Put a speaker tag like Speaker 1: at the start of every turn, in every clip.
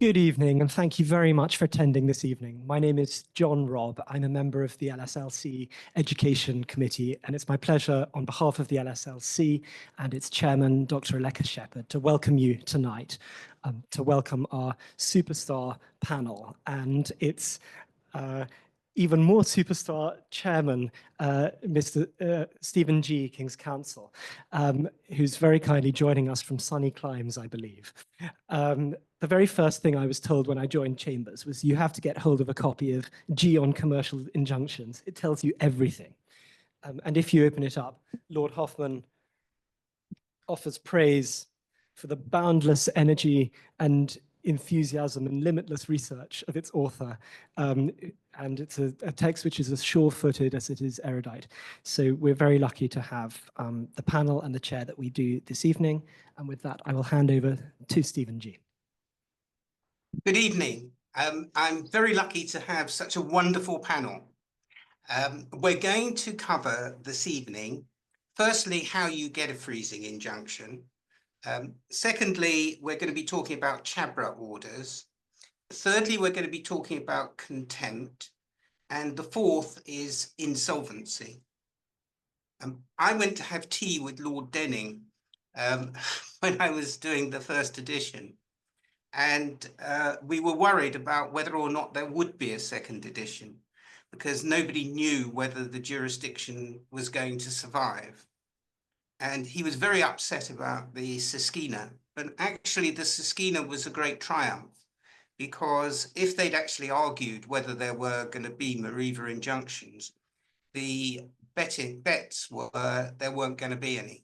Speaker 1: Good evening, and thank you very much for attending this evening. My name is John Robb. I'm a member of the LSLC Education Committee, and it's my pleasure on behalf of the LSLC and its chairman, Dr. Aleka Shepherd, to welcome you tonight, to welcome our superstar panel and its even more superstar chairman, Mr. Stephen G, King's Counsel, who's very kindly joining us from sunny climes, I believe. The very first thing I was told when I joined Chambers was you have to get hold of a copy of G on Commercial Injunctions. It tells you everything. And if you open it up, Lord Hoffman offers praise for the boundless energy and enthusiasm and limitless research of its author. And it's a text which is as sure-footed as it is erudite. So we're very lucky to have the panel and the chair that we do this evening. And with that, I will hand over to Stephen G.
Speaker 2: Good evening. I'm very lucky to have such a wonderful panel. We're going to cover this evening, firstly, how you get a freezing injunction. Secondly, we're going to be talking about Chabra orders. Thirdly, we're going to be talking about contempt. And the fourth is insolvency. I went to have tea with Lord Denning when I was doing the first edition. And we were worried about whether or not there would be a second edition because nobody knew whether the jurisdiction was going to survive. And he was very upset about the Siskina. But actually, the Siskina was a great triumph because if they'd actually argued whether there were going to be Mariva injunctions, the bets were there weren't going to be any.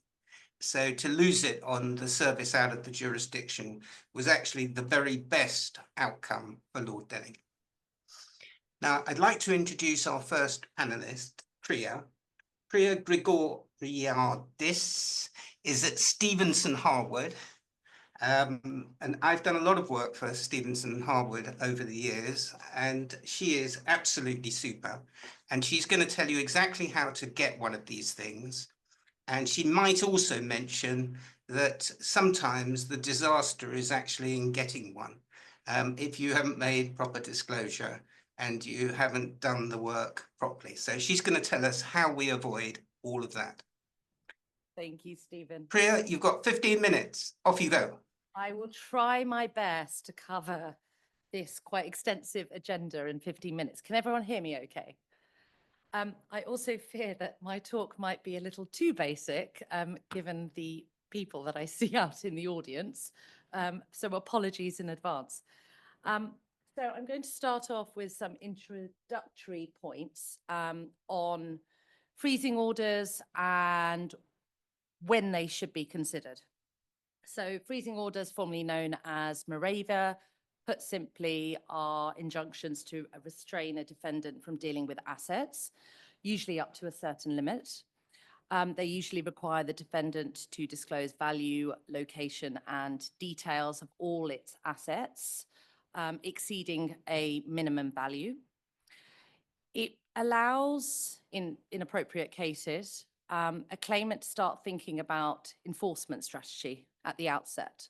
Speaker 2: So to lose it on the service out of the jurisdiction was actually the very best outcome for Lord Denning. Now, I'd like to introduce our first panelist, Priya. Priya Grigoriadis is at Stephenson Harwood. And I've done a lot of work for Stephenson Harwood over the years, and she is absolutely super. And she's going to tell you exactly how to get one of these things. And she might also mention that sometimes the disaster is actually in getting one, if you haven't made proper disclosure and you haven't done the work properly. So she's going to tell us how we avoid all of that.
Speaker 3: Thank you, Stephen.
Speaker 2: Priya, you've got 15 minutes. Off you go.
Speaker 3: I will try my best to cover this quite extensive agenda in 15 minutes. Can everyone hear me okay? I also fear that my talk might be a little too basic, given the people that I see out in the audience. So apologies in advance. So I'm going to start off with some introductory points on freezing orders and when they should be considered. So freezing orders, formerly known as Mariva, put simply, are injunctions to restrain a defendant from dealing with assets, usually up to a certain limit. They usually require the defendant to disclose value, location, and details of all its assets, exceeding a minimum value. It allows, in appropriate cases, a claimant to start thinking about enforcement strategy at the outset,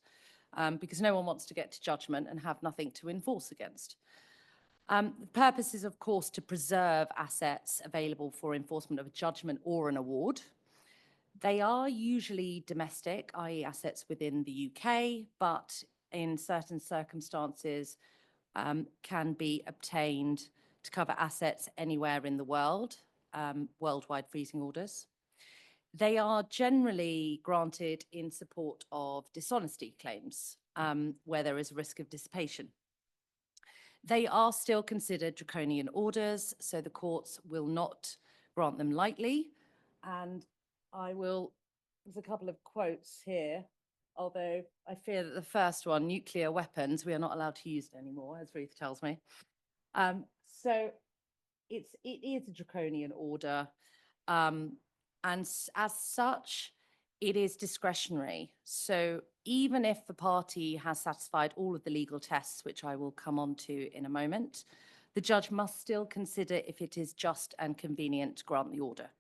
Speaker 3: because no one wants to get to judgment and have nothing to enforce against. The purpose is, of course, to preserve assets available for enforcement of a judgment or an award. They are usually domestic, i.e. assets within the UK, but in certain circumstances can be obtained to cover assets anywhere in the world, worldwide freezing orders. They are generally granted in support of dishonesty claims, where there is a risk of dissipation. They are still considered draconian orders, so the courts will not grant them lightly. And there's a couple of quotes here, although I fear that the first one, nuclear weapons, we are not allowed to use it anymore, as Ruth tells me. So it is a draconian order. And as such, it is discretionary. So even if the party has satisfied all of the legal tests, which I will come on to in a moment, the judge must still consider if it is just and convenient to grant the order.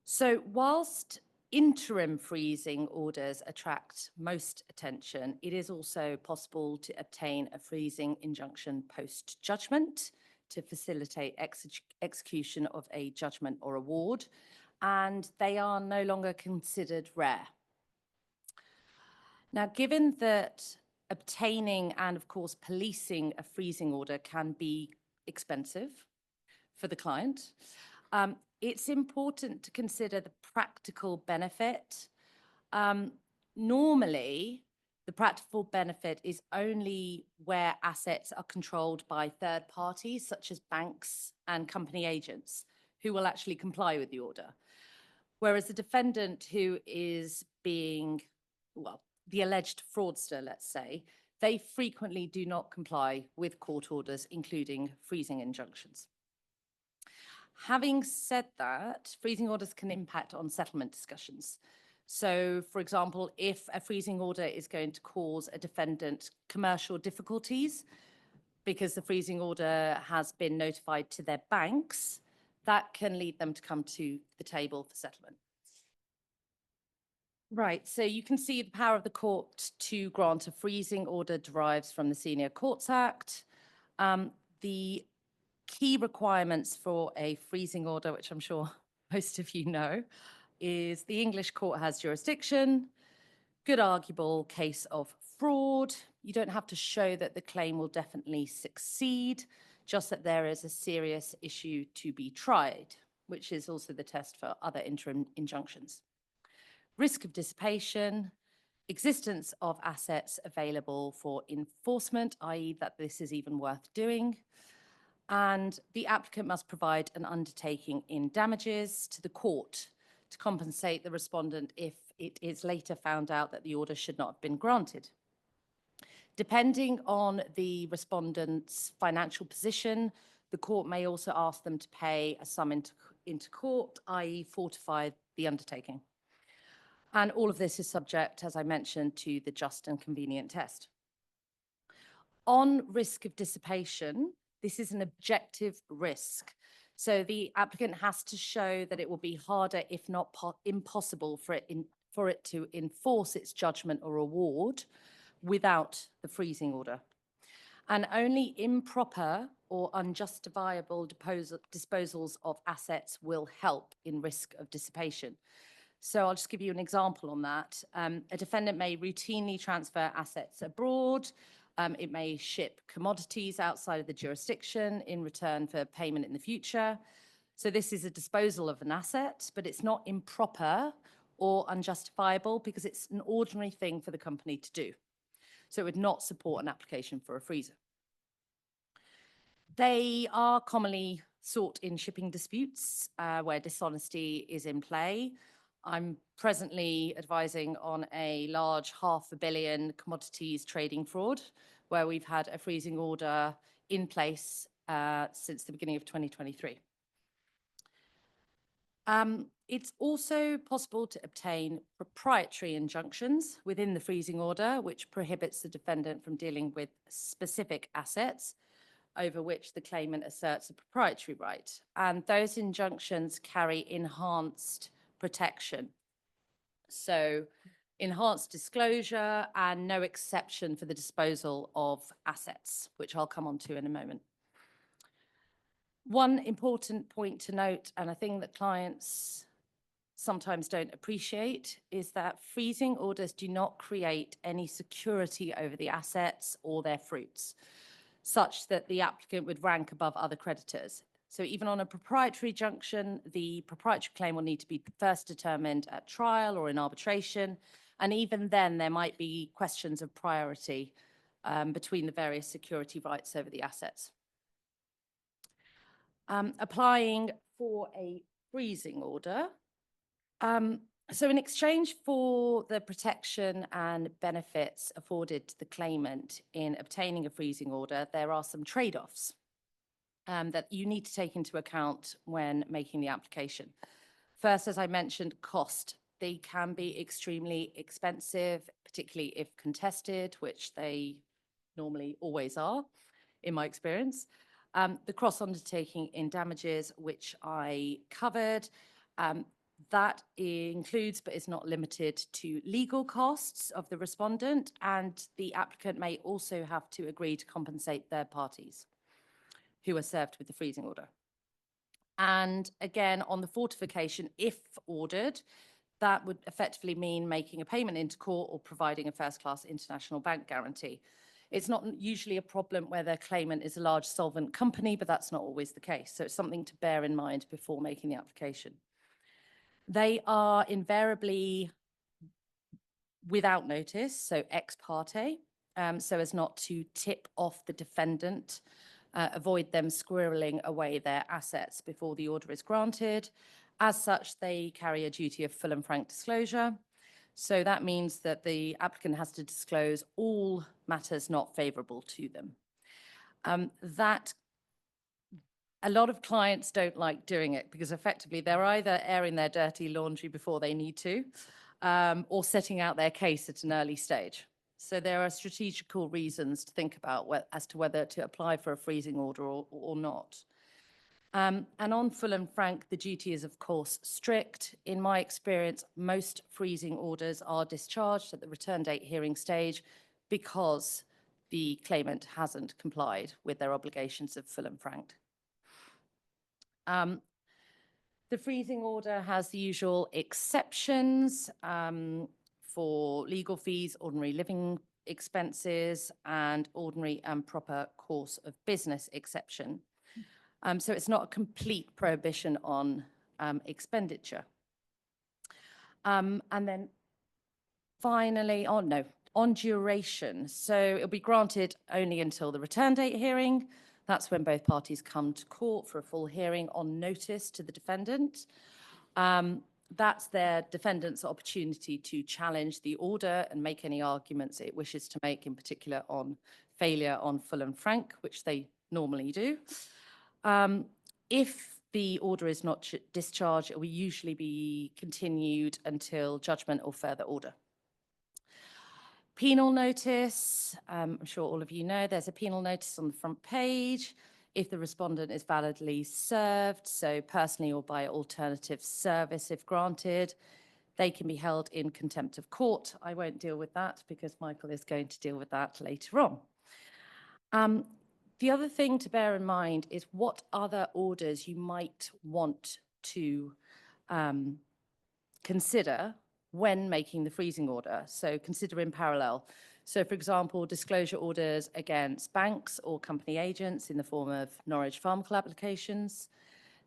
Speaker 3: So whilst interim freezing orders attract most attention, it is also possible to obtain a freezing injunction post-judgment to facilitate execution of a judgment or award, and they are no longer considered rare. Now, given that obtaining and, of course, policing a freezing order can be expensive for the client, it's important to consider the practical benefit. Normally, the practical benefit is only where assets are controlled by third parties, such as banks and company agents, who will actually comply with the order. Whereas the defendant who is being, well, the alleged fraudster, let's say, they frequently do not comply with court orders, including freezing injunctions. Having said that, freezing orders can impact on settlement discussions. So, for example, if a freezing order is going to cause a defendant commercial difficulties because the freezing order has been notified to their banks, that can lead them to come to the table for settlement. Right, so you can see the power of the court to grant a freezing order derives from the Senior Courts Act. The key requirements for a freezing order, which I'm sure most of you know, is the English court has jurisdiction, good arguable case of fraud. You don't have to show that the claim will definitely succeed, just that there is a serious issue to be tried, which is also the test for other interim injunctions. Risk of dissipation, existence of assets available for enforcement, i.e. that this is even worth doing, and the applicant must provide an undertaking in damages to the court to compensate the respondent if it is later found out that the order should not have been granted. Depending on the respondent's financial position, the court may also ask them to pay a sum into court, i.e. fortify the undertaking. And all of this is subject, as I mentioned, to the just and convenient test. On risk of dissipation, this is an objective risk. So the applicant has to show that it will be harder, if not impossible, for it to enforce its judgment or award without the freezing order. And only improper or unjustifiable disposals of assets will help in risk of dissipation. So I'll just give you an example on that. A defendant may routinely transfer assets abroad. It may ship commodities outside of the jurisdiction in return for payment in the future. So this is a disposal of an asset, but it's not improper or unjustifiable because it's an ordinary thing for the company to do. So it would not support an application for a freezer. They are commonly sought in shipping disputes where dishonesty is in play. I'm presently advising on a large $500 million commodities trading fraud where we've had a freezing order in place since the beginning of 2023. It's also possible to obtain proprietary injunctions within the freezing order, which prohibits the defendant from dealing with specific assets over which the claimant asserts a proprietary right. And those injunctions carry enhanced protection. So enhanced disclosure and no exception for the disposal of assets, which I'll come on to in a moment. One important point to note, and a thing that clients sometimes don't appreciate, is that freezing orders do not create any security over the assets or their fruits, such that the applicant would rank above other creditors. So even on a proprietary injunction, the proprietary claim will need to be first determined at trial or in arbitration. And even then, there might be questions of priority between the various security rights over the assets. Applying for a freezing order. So in exchange for the protection and benefits afforded to the claimant in obtaining a freezing order, there are some trade-offs that you need to take into account when making the application. First, as I mentioned, cost. They can be extremely expensive, particularly if contested, which they normally always are, in my experience. The cross undertaking in damages, which I covered. That includes, but is not limited to, legal costs of the respondent, and the applicant may also have to agree to compensate third parties who are served with the freezing order. And again, on the fortification, if ordered, that would effectively mean making a payment into court or providing a first-class international bank guarantee. It's not usually a problem where the claimant is a large solvent company, but that's not always the case. So it's something to bear in mind before making the application. They are invariably without notice, so ex parte, so as not to tip off the defendant, avoid them squirreling away their assets before the order is granted. As such, they carry a duty of full and frank disclosure. So that means that the applicant has to disclose all matters not favourable to them. A lot of clients don't like doing it because effectively they're either airing their dirty laundry before they need to, or setting out their case at an early stage. So there are strategical reasons to think about as to whether to apply for a freezing order or not. And on full and frank, the duty is of course strict. In my experience, most freezing orders are discharged at the return date hearing stage because the claimant hasn't complied with their obligations of full and frank. The freezing order has the usual exceptions for legal fees, ordinary living expenses, and ordinary and proper course of business exception. So it's not a complete prohibition on expenditure. And then finally, on duration. So it'll be granted only until the return date hearing. That's when both parties come to court for a full hearing on notice to the defendant. That's their defendant's opportunity to challenge the order and make any arguments it wishes to make, in particular on failure on full and frank, which they normally do. If the order is not discharged, it will usually be continued until judgment or further order. Penal notice, I'm sure all of you know, there's a penal notice on the front page if the respondent is validly served, so personally or by alternative service if granted. They can be held in contempt of court. I won't deal with that because Michael is going to deal with that later on. The other thing to bear in mind is what other orders you might want to consider when making the freezing order. So consider in parallel. So for example, disclosure orders against banks or company agents in the form of Norwich Farm Club applications,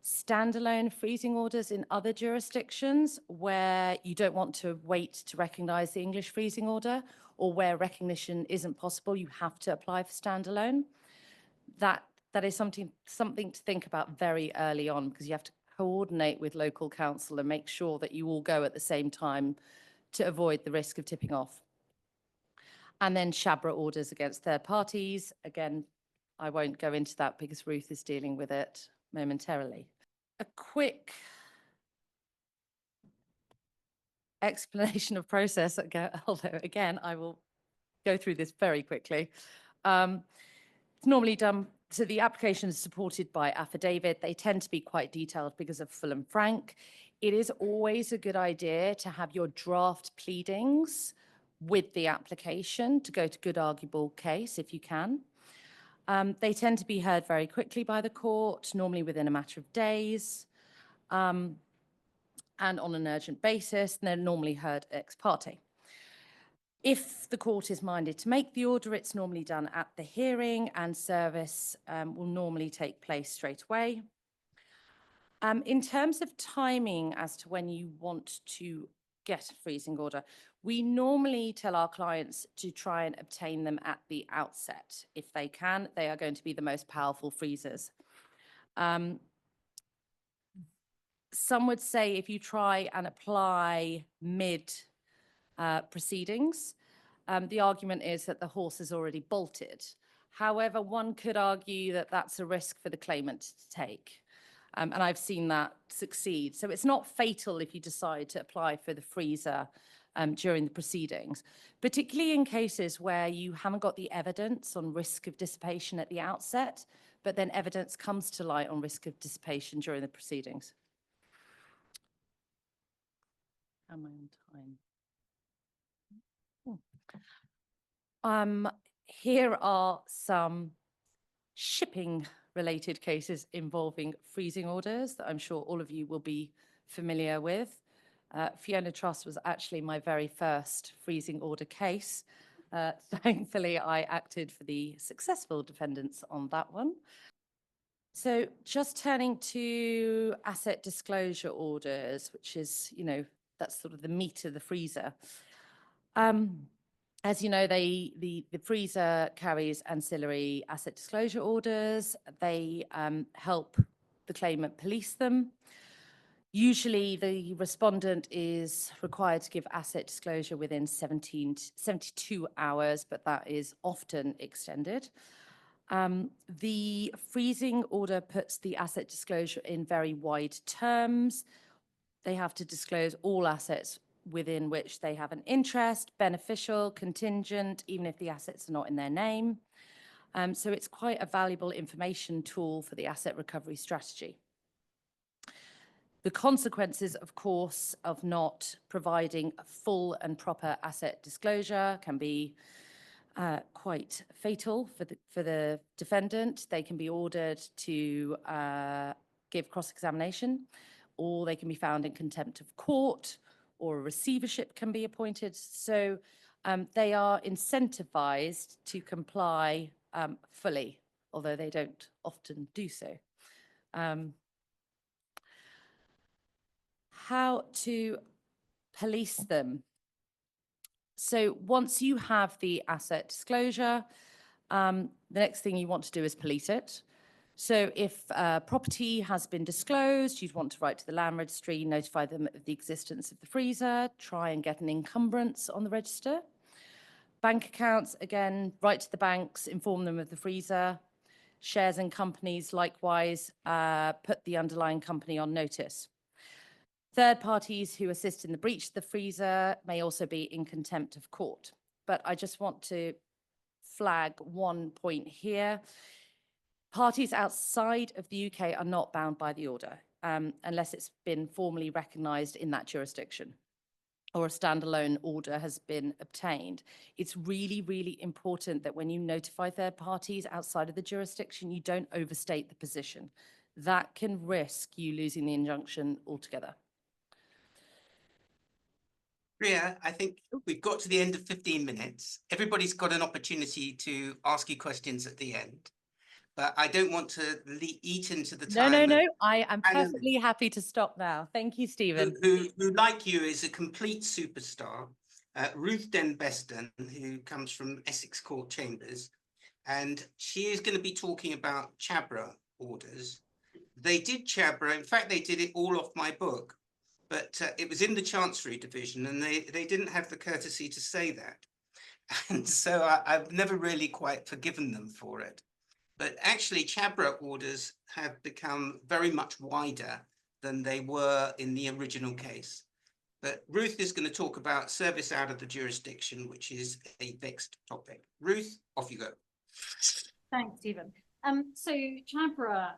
Speaker 3: standalone freezing orders in other jurisdictions where you don't want to wait to recognise the English freezing order, or where recognition isn't possible, you have to apply for standalone. That is something to think about very early on, because you have to coordinate with local council and make sure that you all go at the same time to avoid the risk of tipping off. And then Chabra orders against third parties. Again, I won't go into that because Ruth is dealing with it momentarily. A quick explanation of process, although again, I will go through this very quickly. It's normally done, so the application is supported by affidavit. They tend to be quite detailed because of full and frank. It is always a good idea to have your draft pleadings with the application to go to good arguable case if you can. They tend to be heard very quickly by the court, normally within a matter of days, and on an urgent basis, and they're normally heard ex parte. If the court is minded to make the order, it's normally done at the hearing, and service will normally take place straight away. In terms of timing as to when you want to get a freezing order, we normally tell our clients to try and obtain them at the outset. If they can, they are going to be the most powerful freezers. Some would say if you try and apply mid proceedings, the argument is that the horse is already bolted. However, one could argue that that's a risk for the claimant to take. And I've seen that succeed. So it's not fatal if you decide to apply for the freezer during the proceedings, particularly in cases where you haven't got the evidence on risk of dissipation at the outset, but then evidence comes to light on risk of dissipation during the proceedings. Am I on time? Here are some shipping related cases involving freezing orders that I'm sure all of you will be familiar with. Fiona Truss was actually my very first freezing order case. Thankfully, I acted for the successful defendants on that one. So just turning to asset disclosure orders, which is, that's sort of the meat of the freezer. As you know, the freezer carries ancillary asset disclosure orders. They help the claimant police them. Usually the respondent is required to give asset disclosure within 72 hours, but that is often extended. The freezing order puts the asset disclosure in very wide terms. They have to disclose all assets within which they have an interest, beneficial, contingent, even if the assets are not in their name. So it's quite a valuable information tool for the asset recovery strategy. The consequences, of course, of not providing a full and proper asset disclosure can be quite fatal for the defendant. They can be ordered to give cross-examination, or they can be found in contempt of court, or a receivership can be appointed. So they are incentivized to comply fully, although they don't often do so. How to police them. So once you have the asset disclosure, the next thing you want to do is police it. So if property has been disclosed, you'd want to write to the land registry, notify them of the existence of the freezer, try and get an encumbrance on the register. Bank accounts, again, write to the banks, inform them of the freezer. Shares in companies, likewise, put the underlying company on notice. Third parties who assist in the breach of the freezer may also be in contempt of court. But I just want to flag one point here. Parties outside of the UK are not bound by the order unless it's been formally recognised in that jurisdiction or a standalone order has been obtained. It's really, really important that when you notify third parties outside of the jurisdiction, you don't overstate the position. That can risk you losing the injunction altogether.
Speaker 2: Priya, I think we've got to the end of 15 minutes. Everybody's got an opportunity to ask you questions at the end, but I don't want to eat into the time.
Speaker 3: No. I am perfectly happy to stop now. Thank you, Stephen.
Speaker 2: Who like you, is a complete superstar. Ruth Besten, who comes from Essex Court Chambers, and she is going to be talking about Chabra orders. They did Chabra. In fact, they did it all off my book. But it was in the Chancery Division, and they didn't have the courtesy to say that. And so I've never really quite forgiven them for it. But actually, Chabra orders have become very much wider than they were in the original case. But Ruth is going to talk about service out of the jurisdiction, which is a vexed topic. Ruth, off you go.
Speaker 4: Thanks, Stephen. So Chabra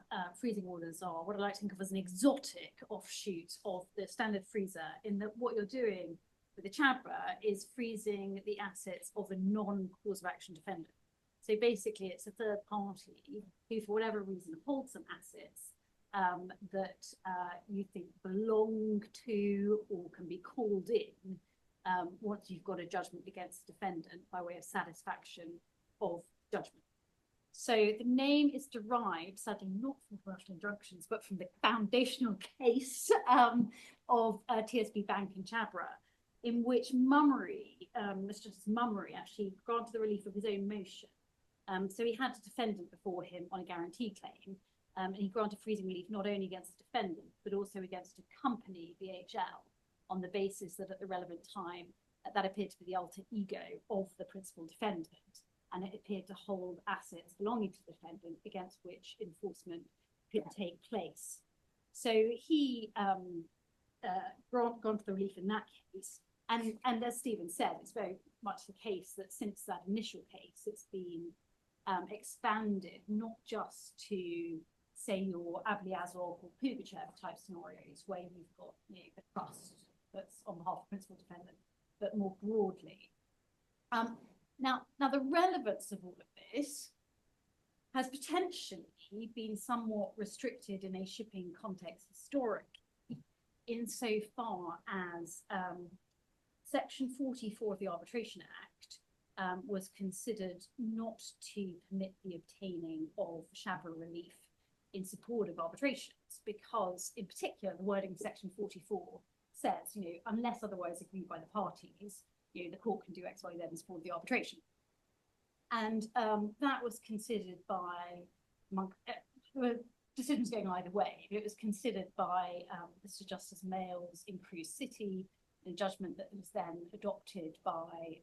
Speaker 4: freezing orders are what I like to think of as an exotic offshoot of the standard freezer, in that what you're doing with the Chabra is freezing the assets of a non-cause of action defendant. So basically it's a third party who, for whatever reason, holds some assets that you think belong to or can be called in once you've got a judgment against the defendant by way of satisfaction of judgment. So the name is derived, sadly not from commercial injunctions, but from the foundational case of TSB Bank and Chabra, in which Mummery, Mr. Justice Mummery, actually granted the relief of his own motion. So he had a defendant before him on a guarantee claim, and he granted freezing relief not only against the defendant, but also against a company, VHL, on the basis that at the relevant time, that appeared to be the alter ego of the principal defendant, and it appeared to hold assets belonging to the defendant against which enforcement could take place. So he granted the relief in that case. And as Stephen said, it's very much the case that since that initial case, it's been expanded not just to, say, your Ablyazov or Pugachev type scenarios where you've got a trust that's on behalf of the principal defendant, but more broadly. Now the relevance of all of this has potentially been somewhat restricted in a shipping context historically, insofar as Section 44 of the Arbitration Act was considered not to permit the obtaining of Chabra relief in support of arbitrations, because in particular the wording of Section 44 says, you know, unless otherwise agreed by the parties, you know, the court can do X, Y, Z in support of the arbitration. And that was considered by decisions going either way. It was considered by Mr. Justice Mayles in Cruise City, a judgment that was then adopted by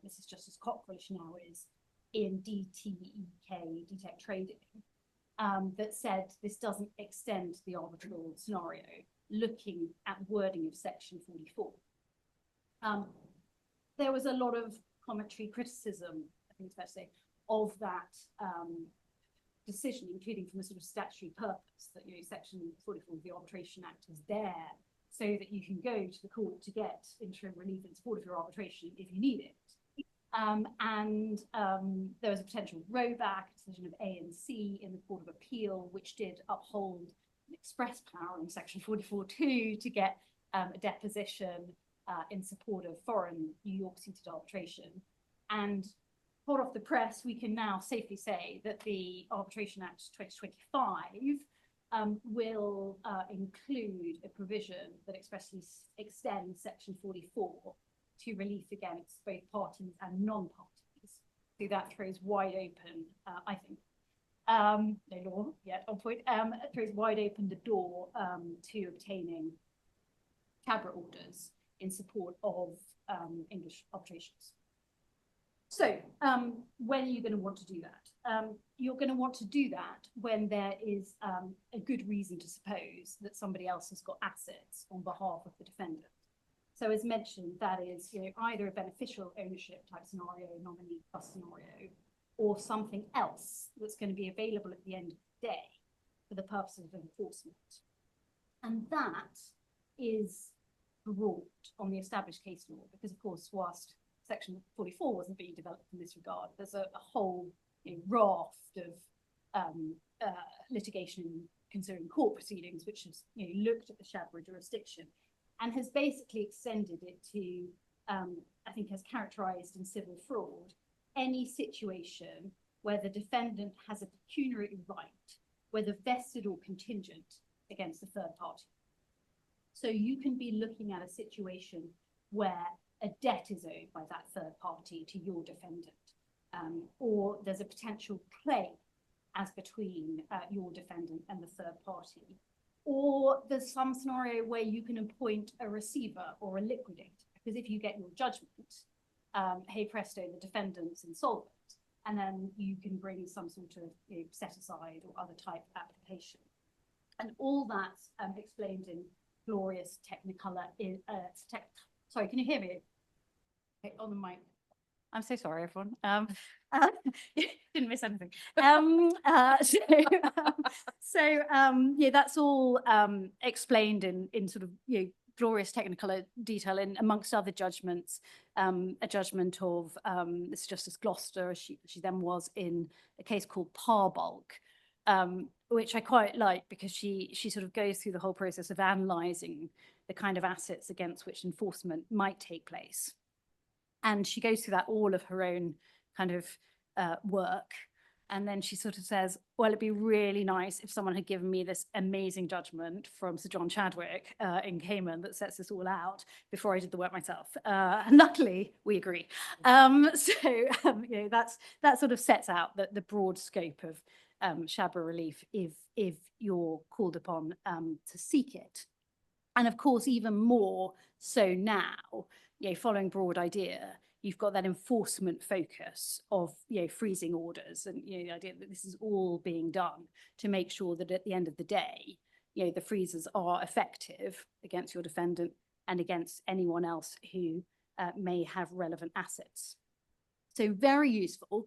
Speaker 4: Mrs. Justice Cockfish now is in DTEK Trading, that said this doesn't extend to the arbitral scenario, looking at wording of Section 44. There was a lot of commentary criticism, I think it's fair to say, of that decision, including from a sort of statutory purpose, that, you know, Section 44 of the Arbitration Act is there so that you can go to the court to get interim relief in support of your arbitration if you need it. There was a potential rowback decision of A and C in the Court of Appeal, which did uphold an express power in Section 44(2) to get a deposition in support of foreign New York seated arbitration. And hot off the press, we can now safely say that the Arbitration Act 2025 will include a provision that expressly extends Section 44 to relief against both parties and non-parties. So that throws wide open, I think, no law yet on point, throws wide open the door to obtaining Chabra orders in support of English arbitrations. So when are you going to want to do that? You're going to want to do that when there is a good reason to suppose that somebody else has got assets on behalf of the defendant. So as mentioned, that is, you know, either a beneficial ownership type scenario, nominee plus scenario, or something else that's going to be available at the end of the day for the purposes of enforcement. And that is broad on the established case law, because of course, whilst Section 44 wasn't being developed in this regard, there's a whole, you know, raft of litigation concerning court proceedings, which has, you know, looked at the Chabra jurisdiction and has basically extended it to, I think, has characterized in civil fraud, any situation where the defendant has a pecuniary right, whether vested or contingent, against the third party. So you can be looking at a situation where a debt is owed by that third party to your defendant, or there's a potential claim as between your defendant and the third party, or there's some scenario where you can appoint a receiver or a liquidator, because if you get your judgment, hey presto, the defendant's insolvent, and then you can bring some sort of, you know, set aside or other type of application. And all that's explained in glorious technicolor. Sorry, can you hear me? Okay, on the mic. I'm so sorry, everyone. Didn't miss anything. Yeah, that's all explained in sort of, you know, glorious technicolor detail in amongst other judgments. A judgment of Mr. Justice Gloucester, as she then was in a case called Parbulk, which I quite like because she sort of goes through the whole process of analysing the kind of assets against which enforcement might take place. And she goes through that all of her own kind of work. And then she sort of says, well, it'd be really nice if someone had given me this amazing judgment from Sir John Chadwick in Cayman that sets this all out before I did the work myself. And luckily, we agree. You know, that sort of sets out the broad scope of Chabra relief if you're called upon to seek it. And of course, even more so now, you know, following broad idea, you've got that enforcement focus of, you know, freezing orders and, you know, the idea that this is all being done to make sure that at the end of the day, you know, the freezers are effective against your defendant and against anyone else who may have relevant assets. So very useful.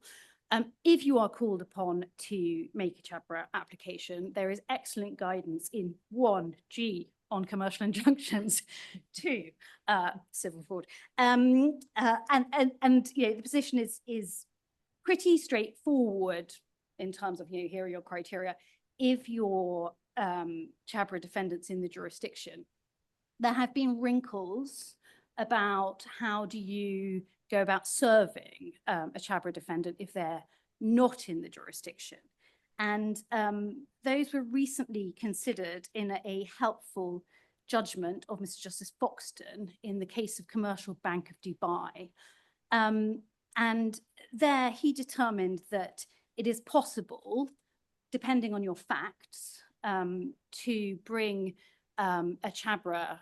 Speaker 4: If you are called upon to make a Chabra application, there is excellent guidance in 1G on commercial injunctions to civil fraud. And the position is pretty straightforward in terms of, here are your criteria. If you're Chabra defendants in the jurisdiction, there have been wrinkles about how do you go about serving a Chabra defendant if they're not in the jurisdiction. And those were recently considered in a helpful judgment of Mr. Justice Foxton in the case of Commercial Bank of Dubai. And there he determined that it is possible, depending on your facts, to bring a Chabra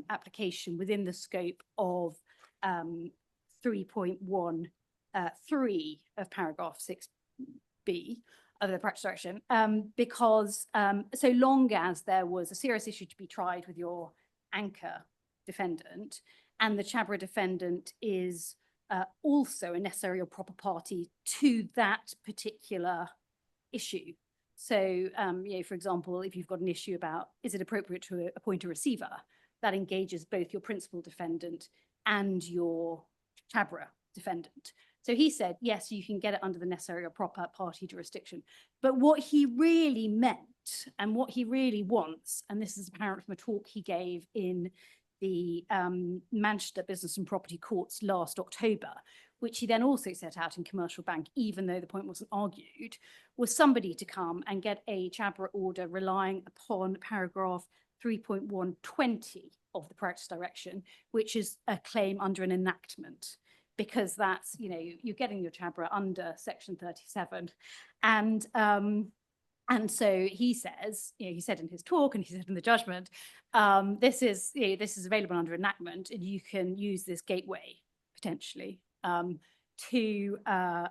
Speaker 4: application within the scope of 3.13 of paragraph 6b of the practice direction, because so long as there was a serious issue to be tried with your anchor defendant, and the Chabra defendant is also a necessary or proper party to that particular issue. So, for example, if you've got an issue about, is it appropriate to appoint a receiver, that engages both your principal defendant and your Chabra defendant. So he said, yes, you can get it under the necessary or proper party jurisdiction. But what he really meant and what he really wants, and this is apparent from a talk he gave in the Manchester Business and Property Courts last October, which he then also set out in Commercial Bank, even though the point wasn't argued, was somebody to come and get a Chabra order relying upon paragraph 3.120 of the practice direction, which is a claim under an enactment, because that's, you're getting your Chabra under section 37. And so he says, he said in his talk and he said in the judgment, this is available under enactment, and you can use this gateway potentially to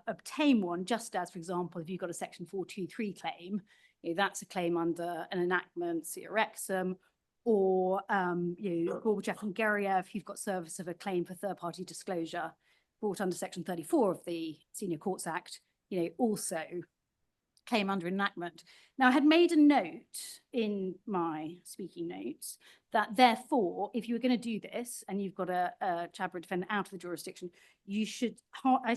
Speaker 4: obtain one, just as, for example, if you've got a section 423 claim, that's a claim under an enactment, CRXM, or Gorbachev and Guria, if you've got service of a claim for third-party disclosure brought under section 34 of the Senior Courts Act, also claim under enactment. Now, I had made a note in my speaking notes that therefore, if you were going to do this and you've got a Chabra defendant out of the jurisdiction, you should, I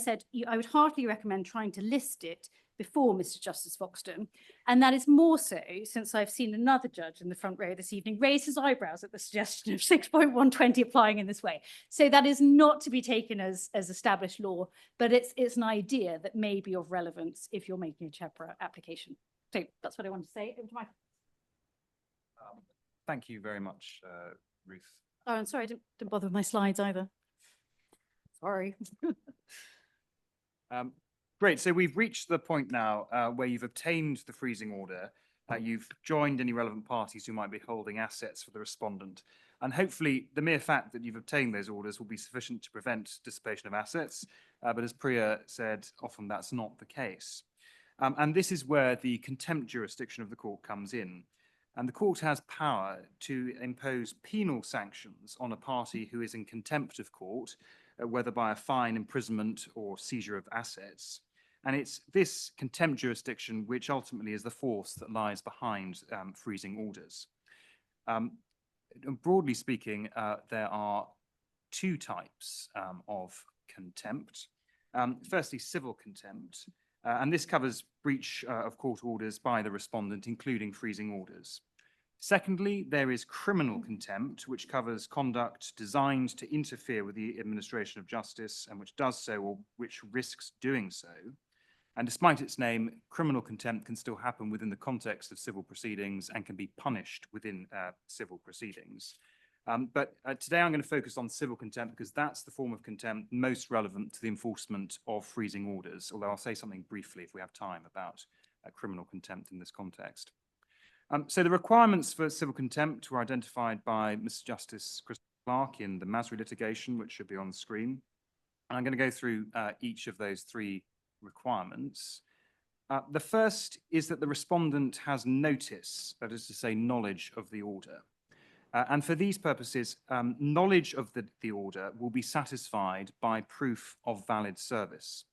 Speaker 4: would heartily recommend trying to list it before Mr. Justice Foxton. And that is more so since I've seen another judge in the front row this evening raise his eyebrows at the suggestion of 6.120 applying in this way. So that is not to be taken as established law, but it's an idea that may be of relevance if you're making a Chabra application. So that's what I wanted to say. Over to Michael.
Speaker 5: Thank you very much, Ruth.
Speaker 4: Oh, I'm sorry, I didn't bother with my slides either. Sorry.
Speaker 5: Great, so we've reached the point now where you've obtained the freezing order, you've joined any relevant parties who might be holding assets for the respondent, and hopefully the mere fact that you've obtained those orders will be sufficient to prevent dissipation of assets, but as Priya said, often that's not the case. And this is where the contempt jurisdiction of the court comes in. And the court has power to impose penal sanctions on a party who is in contempt of court, whether by a fine, imprisonment, or seizure of assets. And it's this contempt jurisdiction which ultimately is the force that lies behind freezing orders. Broadly speaking, there are two types of contempt. Firstly, civil contempt. And this covers breach of court orders by the respondent, including freezing orders. Secondly, there is criminal contempt, which covers conduct designed to interfere with the administration of justice and which does so or which risks doing so. And despite its name, criminal contempt can still happen within the context of civil proceedings and can be punished within civil proceedings. But today I'm going to focus on civil contempt because that's the form of contempt most relevant to the enforcement of freezing orders, although I'll say something briefly if we have time about criminal contempt in this context. So the requirements for civil contempt were identified by Mr. Justice Chris Clark in the Masri litigation, which should be on the screen. And I'm going to go through each of those three requirements. The first is that the respondent has notice, that is to say, knowledge of the order. And for these purposes, knowledge of the order will be satisfied by proof of valid service.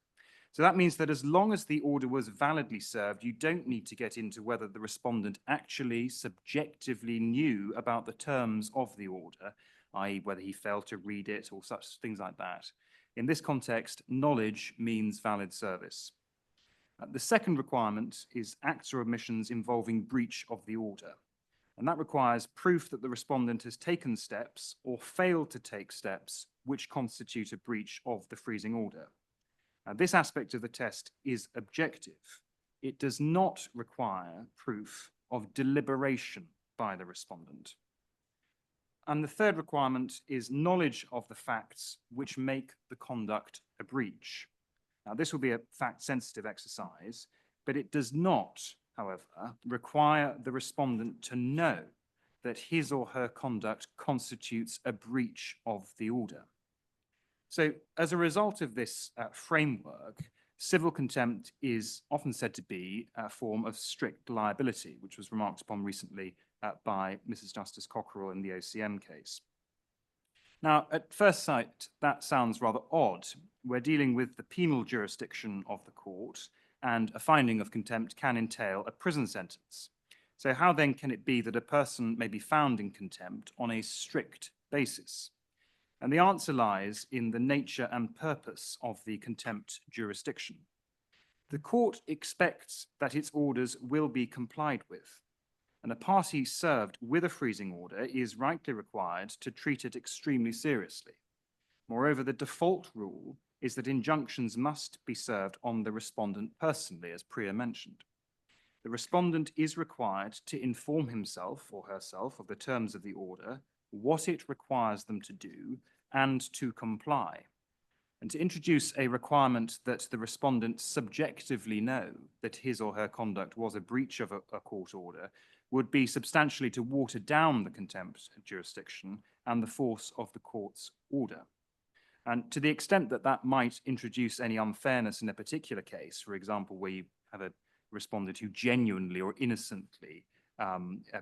Speaker 5: So that means that as long as the order was validly served, you don't need to get into whether the respondent actually subjectively knew about the terms of the order, i.e. whether he failed to read it or such things like that. In this context, knowledge means valid service. The second requirement is acts or omissions involving breach of the order. And that requires proof that the respondent has taken steps or failed to take steps which constitute a breach of the freezing order. Now, this aspect of the test is objective. It does not require proof of deliberation by the respondent. And the third requirement is knowledge of the facts which make the conduct a breach. Now, this will be a fact-sensitive exercise, but it does not, however, require the respondent to know that his or her conduct constitutes a breach of the order. So as a result of this framework, civil contempt is often said to be a form of strict liability, which was remarked upon recently by Mrs. Justice Cockerell in the OCM case. Now, at first sight, that sounds rather odd. We're dealing with the penal jurisdiction of the court, and a finding of contempt can entail a prison sentence. So how then can it be that a person may be found in contempt on a strict basis? And the answer lies in the nature and purpose of the contempt jurisdiction. The court expects that its orders will be complied with, and a party served with a freezing order is rightly required to treat it extremely seriously. Moreover, the default rule is that injunctions must be served on the respondent personally, as Priya mentioned. The respondent is required to inform himself or herself of the terms of the order, what it requires them to do, and to comply. And to introduce a requirement that the respondent subjectively know that his or her conduct was a breach of a court order would be substantially to water down the contempt jurisdiction and the force of the court's order. And to the extent that that might introduce any unfairness in a particular case, for example, where you have a respondent who genuinely or innocently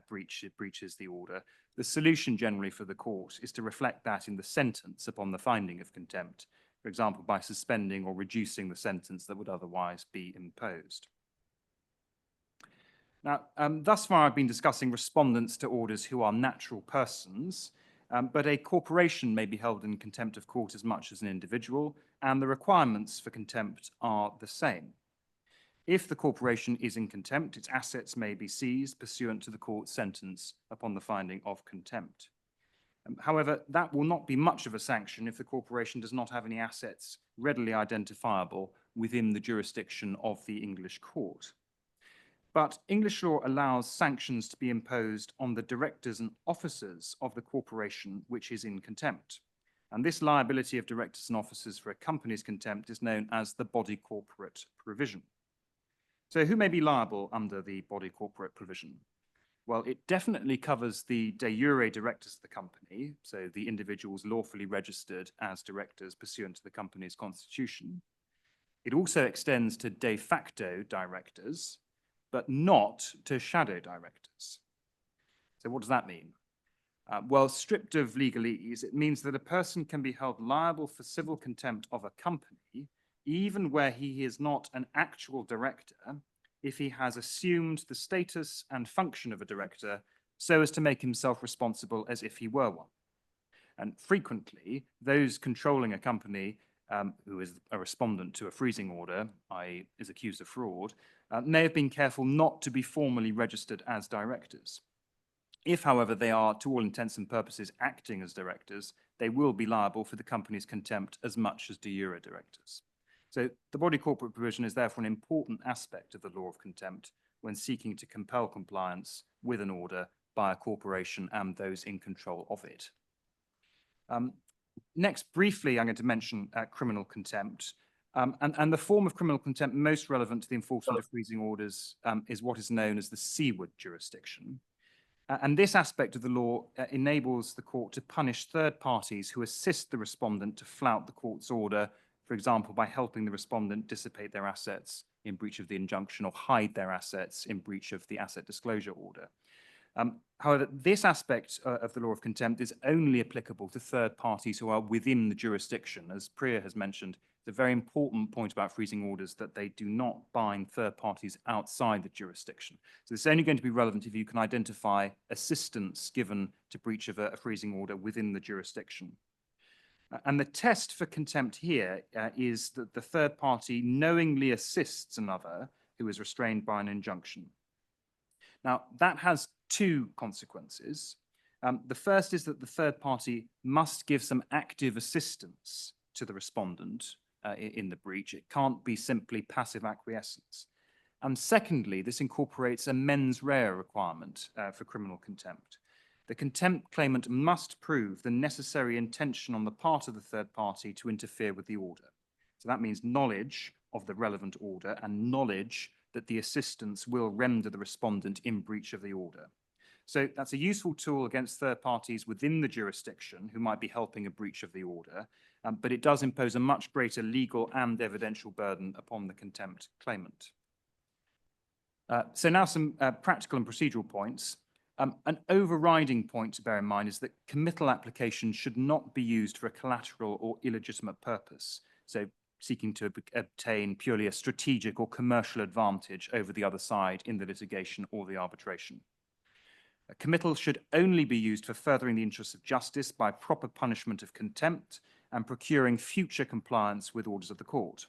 Speaker 5: breaches the order, the solution generally for the court is to reflect that in the sentence upon the finding of contempt, for example, by suspending or reducing the sentence that would otherwise be imposed. Now, thus far I've been discussing respondents to orders who are natural persons, but a corporation may be held in contempt of court as much as an individual, and the requirements for contempt are the same. If the corporation is in contempt, its assets may be seized pursuant to the court's sentence upon the finding of contempt. However, that will not be much of a sanction if the corporation does not have any assets readily identifiable within the jurisdiction of the English court. But English law allows sanctions to be imposed on the directors and officers of the corporation which is in contempt. And this liability of directors and officers for a company's contempt is known as the body corporate provision. So who may be liable under the body corporate provision? Well, it definitely covers the de jure directors of the company, so the individuals lawfully registered as directors pursuant to the company's constitution. It also extends to de facto directors, but not to shadow directors. So what does that mean? Well, stripped of legalese, it means that a person can be held liable for civil contempt of a company even where he is not an actual director, if he has assumed the status and function of a director so as to make himself responsible as if he were one. And frequently, those controlling a company who is a respondent to a freezing order, i.e. is accused of fraud, may have been careful not to be formally registered as directors. If, however, they are, to all intents and purposes, acting as directors, they will be liable for the company's contempt as much as de jure directors. So the body corporate provision is therefore an important aspect of the law of contempt when seeking to compel compliance with an order by a corporation and those in control of it. Next, briefly, I'm going to mention criminal contempt. And the form of criminal contempt most relevant to the enforcement of freezing orders is what is known as the seaward jurisdiction. And this aspect of the law enables the court to punish third parties who assist the respondent to flout the court's order, for example, by helping the respondent dissipate their assets in breach of the injunction or hide their assets in breach of the asset disclosure order. However, this aspect of the law of contempt is only applicable to third parties who are within the jurisdiction. As Priya has mentioned, It's a very important point about freezing orders that they do not bind third parties outside the jurisdiction. So it's only going to be relevant if you can identify assistance given to breach of a freezing order within the jurisdiction. And the test for contempt here is that the third party knowingly assists another who is restrained by an injunction. Now, that has two consequences. The first is that the third party must give some active assistance to the respondent in the breach. It can't be simply passive acquiescence. And secondly, this incorporates a mens rea requirement for criminal contempt. The contempt claimant must prove the necessary intention on the part of the third party to interfere with the order. So that means knowledge of the relevant order and knowledge that the assistance will render the respondent in breach of the order. So that's a useful tool against third parties within the jurisdiction who might be helping a breach of the order, but it does impose a much greater legal and evidential burden upon the contempt claimant. So now some practical and procedural points. An overriding point to bear in mind is that committal applications should not be used for a collateral or illegitimate purpose, so seeking to obtain purely a strategic or commercial advantage over the other side in the litigation or the arbitration. A committal should only be used for furthering the interests of justice by proper punishment of contempt and procuring future compliance with orders of the court.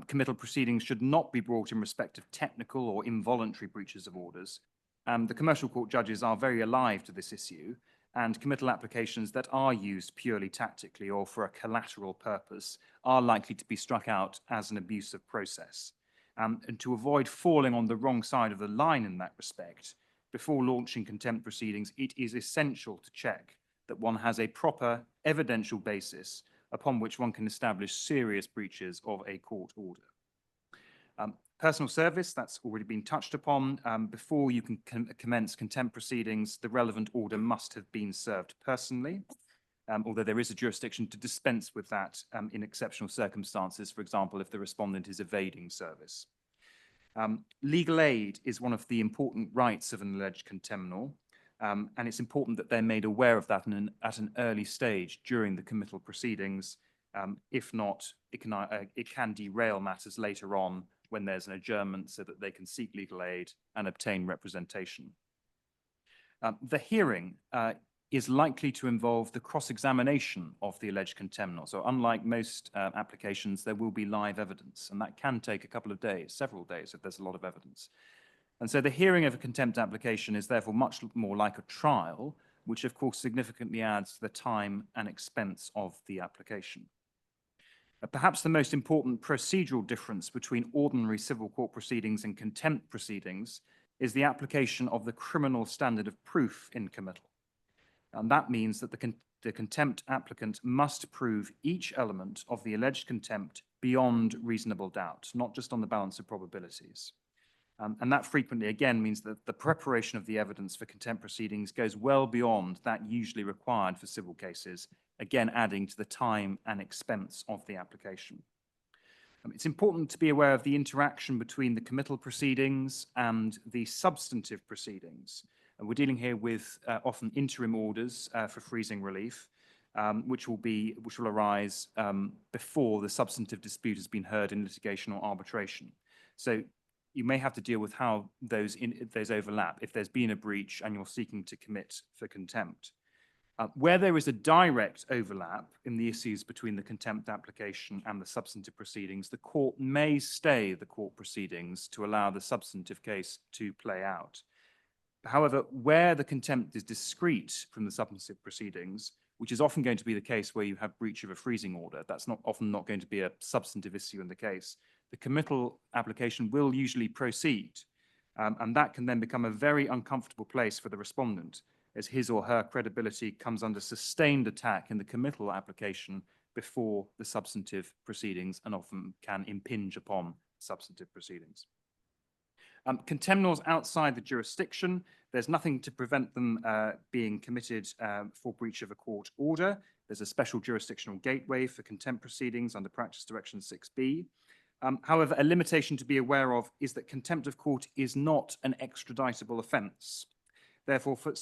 Speaker 5: Committal proceedings should not be brought in respect of technical or involuntary breaches of orders. The commercial court judges are very alive to this issue, and committal applications that are used purely tactically or for a collateral purpose are likely to be struck out as an abuse of process. And to avoid falling on the wrong side of the line in that respect, before launching contempt proceedings, it is essential to check that one has a proper evidential basis upon which one can establish serious breaches of a court order. Personal service, that's already been touched upon. Before you can commence contempt proceedings, the relevant order must have been served personally, although there is a jurisdiction to dispense with that in exceptional circumstances, for example, if the respondent is evading service. Legal aid is one of the important rights of an alleged contemnor, and it's important that they're made aware of that at an early stage during the committal proceedings. If not, it can derail matters later on when there's an adjournment so that they can seek legal aid and obtain representation. The hearing is likely to involve the cross-examination of the alleged contemnor. So unlike most applications, there will be live evidence, and that can take a couple of days, several days, if there's a lot of evidence. And so the hearing of a contempt application is therefore much more like a trial, which of course significantly adds to the time and expense of the application. Perhaps the most important procedural difference between ordinary civil court proceedings and contempt proceedings is the application of the criminal standard of proof in committal. And that means that the contempt applicant must prove each element of the alleged contempt beyond reasonable doubt, not just on the balance of probabilities. And that frequently, again, means that the preparation of the evidence for contempt proceedings goes well beyond that usually required for civil cases, again, adding to the time and expense of the application. It's important to be aware of the interaction between the committal proceedings and the substantive proceedings. And we're dealing here with often interim orders for freezing relief, which will arise before the substantive dispute has been heard in litigation or arbitration. So you may have to deal with how those overlap if there's been a breach and you're seeking to commit for contempt. Where there is a direct overlap in the issues between the contempt application and the substantive proceedings, the court may stay the court proceedings to allow the substantive case to play out. However, where the contempt is discrete from the substantive proceedings, which is often going to be the case where you have breach of a freezing order, that's often not going to be a substantive issue in the case, the committal application will usually proceed. And that can then become a very uncomfortable place for the respondent, as his or her credibility comes under sustained attack in the committal application before the substantive proceedings, and often can impinge upon substantive proceedings. Contemnors outside the jurisdiction, there's nothing to prevent them being committed for breach of a court order. There's a special jurisdictional gateway for contempt proceedings under Practice Direction 6B. However, a limitation to be aware of is that contempt of court is not an extraditable offence. Therefore, for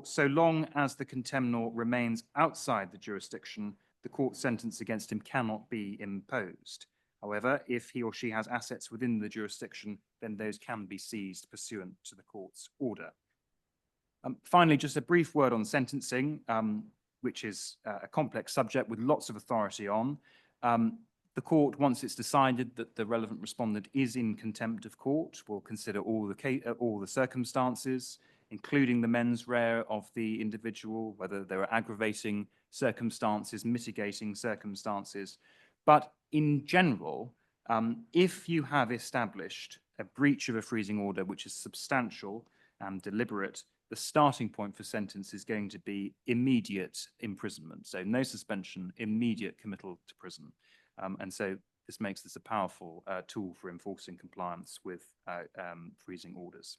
Speaker 5: so long as the contemnor remains outside the jurisdiction, the court sentence against him cannot be imposed. However, if he or she has assets within the jurisdiction, then those can be seized pursuant to the court's order. Finally, just a brief word on sentencing, which is a complex subject with lots of authority on. The court, once it's decided that the relevant respondent is in contempt of court, will consider all the circumstances, including the mens rea of the individual, whether there are aggravating circumstances, mitigating circumstances. But in general, if you have established a breach of a freezing order which is substantial and deliberate, the starting point for sentence is going to be immediate imprisonment. So no suspension, immediate committal to prison. And so this makes this a powerful tool for enforcing compliance with freezing orders.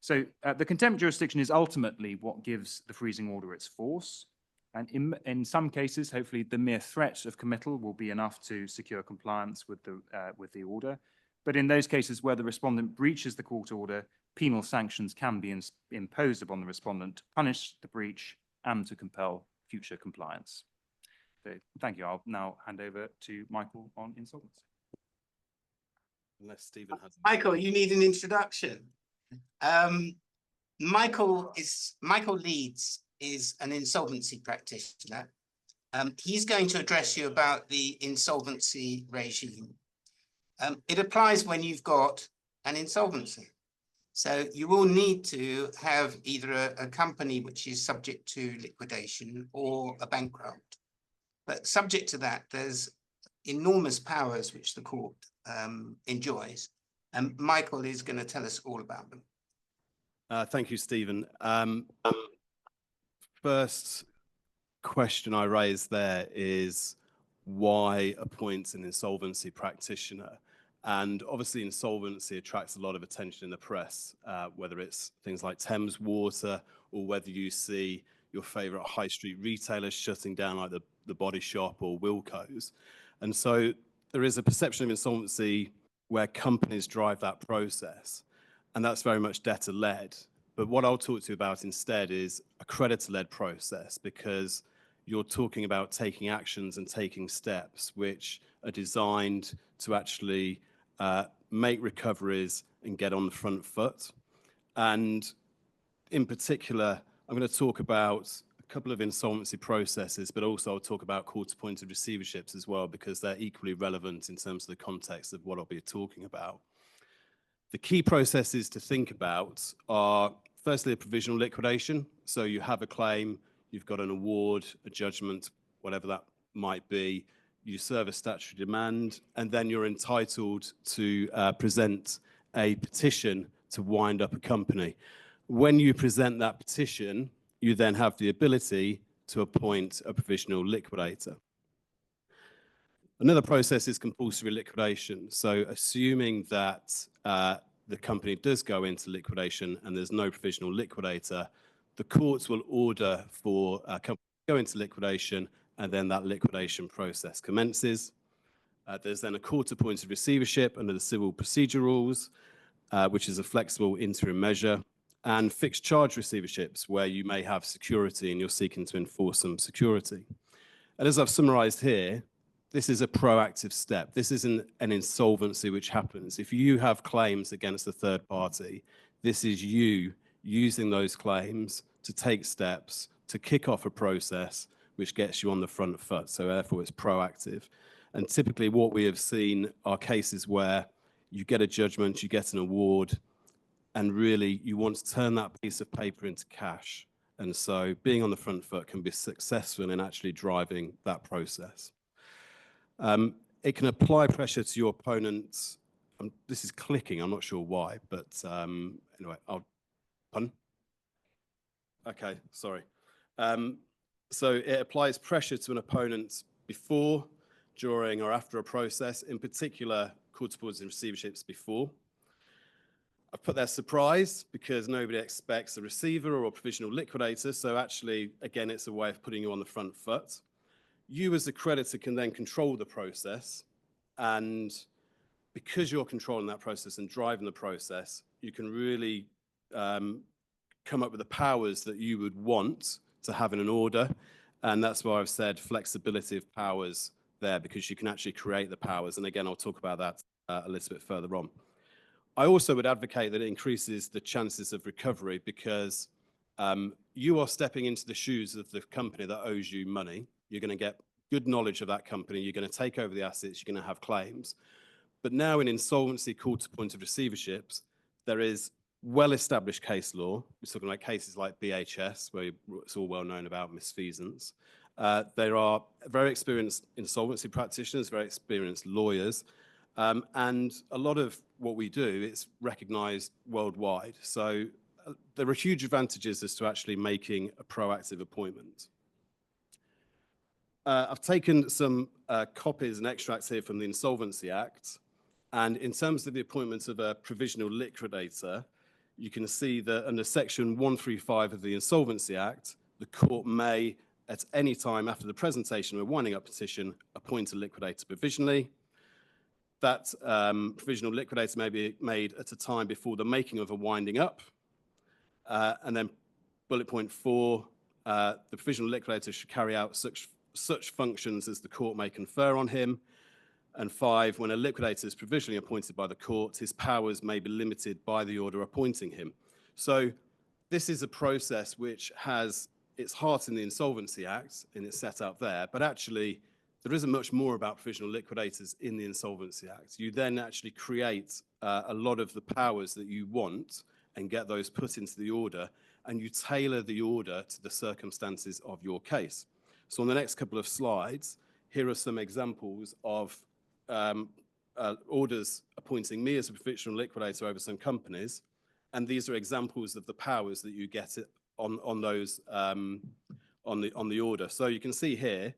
Speaker 5: So the contempt jurisdiction is ultimately what gives the freezing order its force. And in some cases, hopefully the mere threat of committal will be enough to secure compliance with the order. But in those cases where the respondent breaches the court order, penal sanctions can be imposed upon the respondent to punish the breach and to compel future compliance. So thank you. I'll now hand over to Michael on insolvency.
Speaker 6: Unless Stephen has.
Speaker 2: Michael, you need an introduction. Michael Leeds is an insolvency practitioner. He's going to address you about the insolvency regime. It applies when you've got an insolvency. So you will need to have either a company which is subject to liquidation or a bankrupt. But subject to that, there's enormous powers which the court enjoys. And Michael is going to tell us all about them.
Speaker 6: Thank you, Stephen. First question I raised there is why appoint an insolvency practitioner? And obviously insolvency attracts a lot of attention in the press, whether it's things like Thames Water or whether you see your favorite high street retailers shutting down like the Body Shop or Wilko's. And so there is a perception of insolvency where companies drive that process, and that's very much debtor-led. But what I'll talk to you about instead is a creditor-led process, because you're talking about taking actions and taking steps which are designed to actually make recoveries and get on the front foot. And in particular, I'm going to talk about a couple of insolvency processes, but also I'll talk about court-appointed receiverships as well, because they're equally relevant in terms of the context of what I'll be talking about. The key processes to think about are, firstly, a provisional liquidation. So you have a claim, you've got an award, a judgment, whatever that might be. You serve a statutory demand, and then you're entitled to present a petition to wind up a company. When you present that petition, you then have the ability to appoint a provisional liquidator. Another process is compulsory liquidation. So assuming that the company does go into liquidation and there's no provisional liquidator, the courts will order for a company to go into liquidation, and then that liquidation process commences. There's then a court-appointed receivership under the civil procedure rules, which is a flexible interim measure, and fixed charge receiverships where you may have security and you're seeking to enforce some security. And as I've summarized here, this is a proactive step. This isn't an insolvency which happens. If you have claims against a third party, this is you using those claims to take steps to kick off a process which gets you on the front foot. So therefore it's proactive. And typically what we have seen are cases where you get a judgment, you get an award, and really you want to turn that piece of paper into cash. And so being on the front foot can be successful in actually driving that process. It can apply pressure to your opponents. This is clicking, I'm not sure why, but anyway, pardon? Okay, sorry. So it applies pressure to an opponent before, during, or after a process, in particular, court-appointed receiverships before. I've put there surprise because nobody expects a receiver or a provisional liquidator. So actually, again, it's a way of putting you on the front foot. You as a creditor can then control the process. And because you're controlling that process and driving the process, you can really come up with the powers that you would want to have in an order. And that's why I've said flexibility of powers there, because you can actually create the powers. And again, I'll talk about that a little bit further on. I also would advocate that it increases the chances of recovery, because you are stepping into the shoes of the company that owes you money. You're going to get good knowledge of that company. You're going to take over the assets. You're going to have claims. But now in insolvency court appointed receiverships, there is well-established case law. We're talking about cases like BHS, where it's all well known about misfeasance. There are very experienced insolvency practitioners, very experienced lawyers, and a lot of what we do is recognized worldwide. So there are huge advantages as to actually making a proactive appointment. I've taken some copies and extracts here from the Insolvency Act. And in terms of the appointment of a provisional liquidator, you can see that under Section 135 of the Insolvency Act, the court may, at any time after the presentation of a winding up petition, appoint a liquidator provisionally. That provisional liquidator may be made at a time before the making of a winding up. And then bullet point 4, the provisional liquidator should carry out such functions as the court may confer on him. And 5, when a liquidator is provisionally appointed by the court, his powers may be limited by the order appointing him. So this is a process which has its heart in the Insolvency Act, and it's set out there, but actually there isn't much more about provisional liquidators in the Insolvency Act. You then actually create a lot of the powers that you want and get those put into the order, and you tailor the order to the circumstances of your case. So on the next couple of slides, here are some examples of orders appointing me as a provisional liquidator over some companies, and these are examples of the powers that you get on those on the order. So you can see here,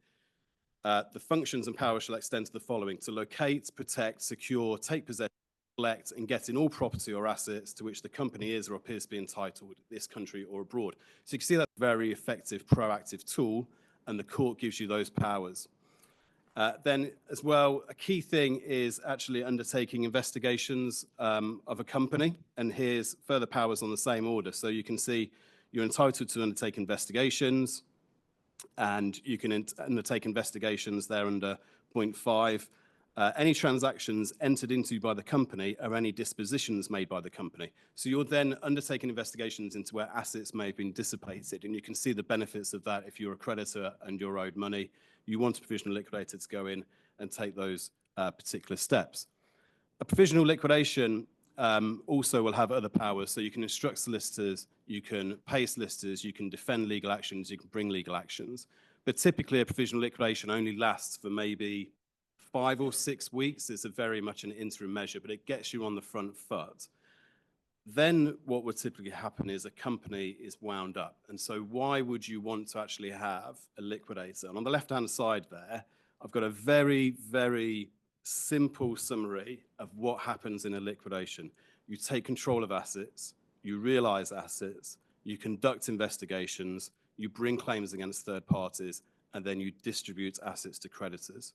Speaker 6: the functions and powers shall extend to the following: to locate, protect, secure, take possession, collect, and get in all property or assets to which the company is or appears to be entitled in this country or abroad. So you can see that's a very effective proactive tool, and the court gives you those powers. Then as well, a key thing is actually undertaking investigations of a company, and here's further powers on the same order. So you can see you're entitled to undertake investigations, and you can undertake investigations there under point 5. Any transactions entered into by the company or any dispositions made by the company. So you're then undertaking investigations into where assets may have been dissipated, and you can see the benefits of that if you're a creditor and you're owed money. You want a provisional liquidator to go in and take those particular steps. A provisional liquidation also will have other powers. So you can instruct solicitors, you can pay solicitors, you can defend legal actions, you can bring legal actions. But typically a provisional liquidation only lasts for maybe 5 or 6 weeks. It's a very much an interim measure, but it gets you on the front foot. Then what would typically happen is a company is wound up. And so why would you want to actually have a liquidator? And on the left-hand side there, I've got a very, very simple summary of what happens in a liquidation. You take control of assets, you realize assets, you conduct investigations, you bring claims against third parties, and then you distribute assets to creditors.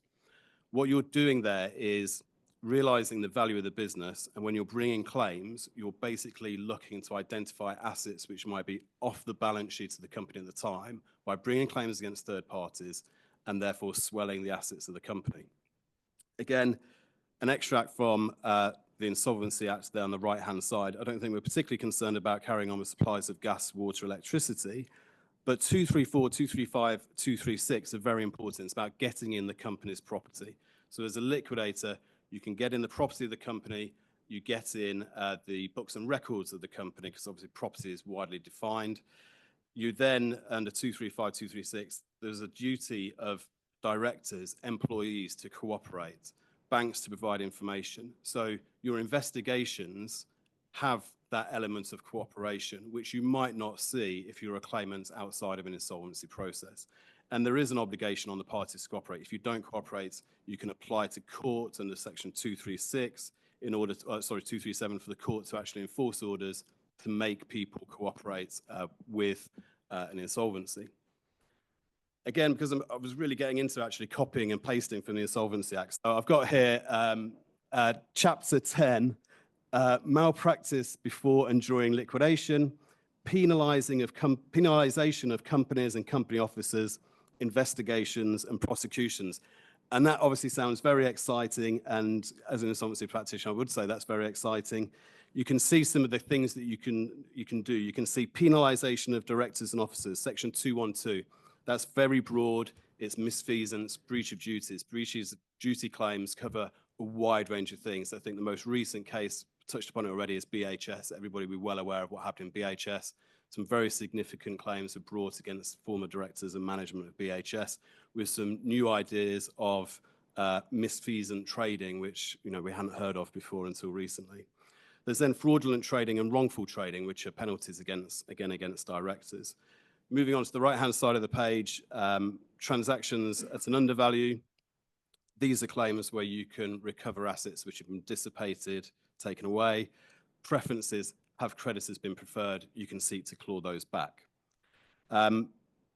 Speaker 6: What you're doing there is realizing the value of the business, and when you're bringing claims, you're basically looking to identify assets which might be off the balance sheet of the company at the time by bringing claims against third parties and therefore swelling the assets of the company. Again, an extract from the Insolvency Act there on the right-hand side. I don't think we're particularly concerned about carrying on with supplies of gas, water, electricity, but 234, 235, 236 are very important. It's about getting in the company's property. So as a liquidator, you can get in the property of the company, you get in the books and records of the company, because obviously property is widely defined. You then, under 235, 236, there's a duty of directors, employees to cooperate, banks to provide information. So your investigations have that element of cooperation, which you might not see if you're a claimant outside of an insolvency process. And there is an obligation on the parties to cooperate. If you don't cooperate, you can apply to court under section 236 in order to, 237 for the court to actually enforce orders to make people cooperate with an insolvency. Again, because I was really getting into actually copying and pasting from the Insolvency Act. So I've got here chapter 10, malpractice before and during liquidation, penalization of companies and company officers, investigations and prosecutions. And that obviously sounds very exciting. And as an insolvency practitioner, I would say that's very exciting. You can see some of the things that you can do. You can see penalisation of directors and officers, section 212. That's very broad. It's misfeasance, breach of duties. Breaches of duty claims cover a wide range of things. I think the most recent case, touched upon it already, is BHS. Everybody will be well aware of what happened in BHS. Some very significant claims were brought against former directors and management of BHS, with some new ideas of misfeasant trading, which we hadn't heard of before until recently. There's then fraudulent trading and wrongful trading, which are penalties against directors. Moving on to the right-hand side of the page, transactions at an undervalue. These are claims where you can recover assets which have been dissipated, taken away. Preferences: have creditors been preferred, you can seek to claw those back.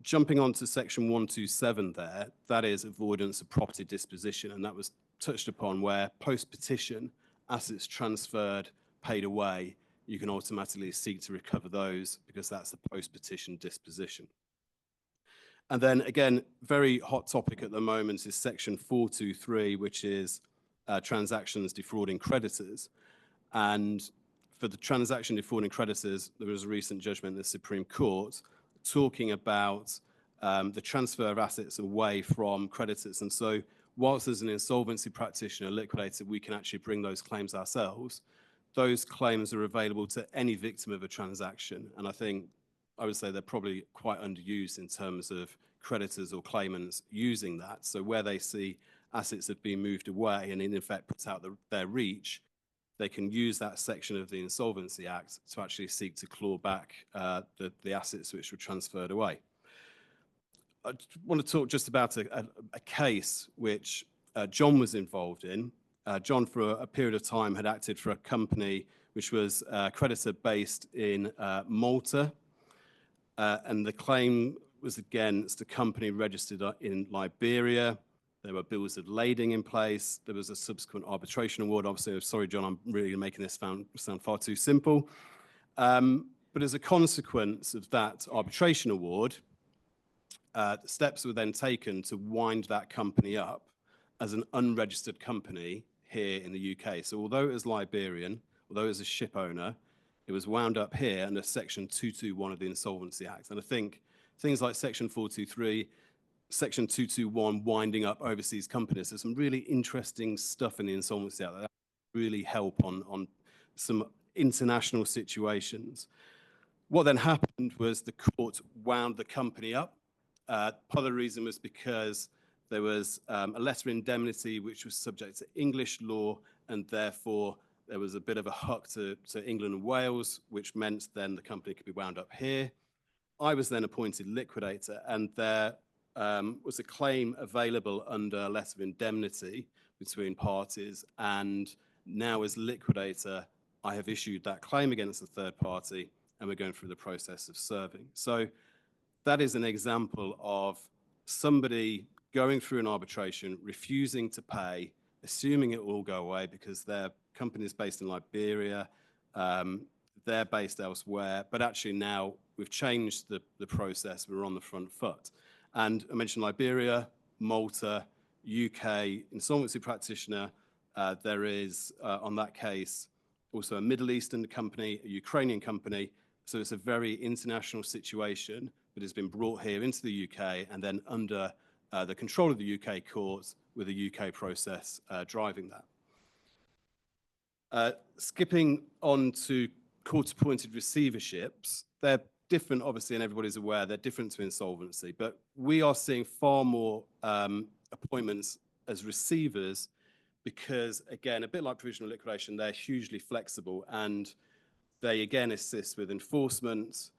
Speaker 6: Jumping on to section 127 there, that is avoidance of property disposition, and that was touched upon where post-petition assets transferred, paid away, you can automatically seek to recover those because that's the post-petition disposition. And then again, very hot topic at the moment is section 423, which is transactions defrauding creditors. And for the transaction defrauding creditors, there was a recent judgment in the Supreme Court talking about the transfer of assets away from creditors. And so whilst as an insolvency practitioner, liquidator, we can actually bring those claims ourselves, those claims are available to any victim of a transaction. And I would say they're probably quite underused in terms of creditors or claimants using that. So where they see assets have been moved away and in effect puts out their reach, they can use that section of the Insolvency Act to actually seek to claw back the assets which were transferred away. I want to talk just about a case which John was involved in. John, for a period of time, had acted for a company which was a creditor based in Malta. And the claim was against a company registered in Liberia. There were bills of lading in place. There was a subsequent arbitration award. Obviously, sorry, John, I'm really making this sound far too simple. But as a consequence of that arbitration award, steps were then taken to wind that company up as an unregistered company here in the UK. So although it was Liberian, although it was a ship owner, it was wound up here under section 221 of the Insolvency Act. And I think things like section 423, section 221, winding up overseas companies, there's some really interesting stuff in the Insolvency Act that really help on some international situations. What then happened was the court wound the company up. Part of the reason was because there was a letter of indemnity which was subject to English law, and therefore there was a bit of a hook to England and Wales, which meant then the company could be wound up here. I was then appointed liquidator, and there was a claim available under a letter of indemnity between parties, and now as liquidator, I have issued that claim against the third party, and we're going through the process of serving. So that is an example of somebody going through an arbitration, refusing to pay, assuming it will go away because their company is based in Liberia, they're based elsewhere, but actually now we've changed the process, we're on the front foot. And I mentioned Liberia, Malta, UK, insolvency practitioner. There is, on that case, also a Middle Eastern company, a Ukrainian company. So it's a very international situation, but it's been brought here into the UK and then under the control of the UK courts with a UK process driving that. Skipping on to court-appointed receiverships, they're different, obviously, and everybody's aware, they're different to insolvency, but we are seeing far more appointments as receivers because, again, a bit like provisional liquidation, they're hugely flexible and they, again, assist with enforcement.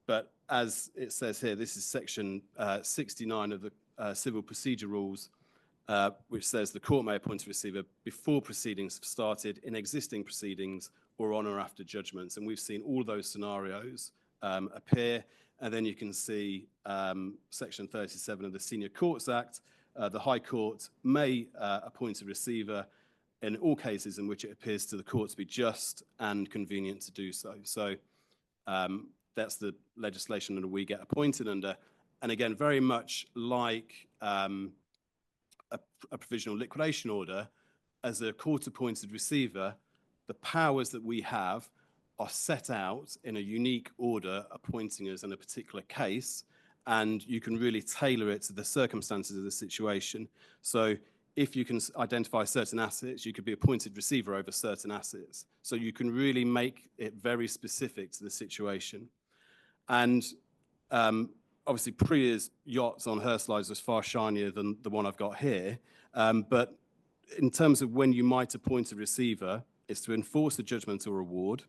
Speaker 6: But as it says here, this is section 69 of the Civil Procedure Rules, which says the court may appoint a receiver before proceedings have started, in existing proceedings, or on or after judgments. And we've seen all those scenarios appear. And then you can see section 37 of the Senior Courts Act. The High Court may appoint a receiver in all cases in which it appears to the court to be just and convenient to do so. So that's the legislation that we get appointed under. And again, very much like a provisional liquidation order, as a court-appointed receiver, the powers that we have are set out in a unique order appointing us in a particular case, and you can really tailor it to the circumstances of the situation. So if you can identify certain assets, you could be appointed receiver over certain assets. So you can really make it very specific to the situation. And obviously Priya's yachts on her slides was far shinier than the one I've got here. But in terms of when you might appoint a receiver, it's to enforce a judgment or award.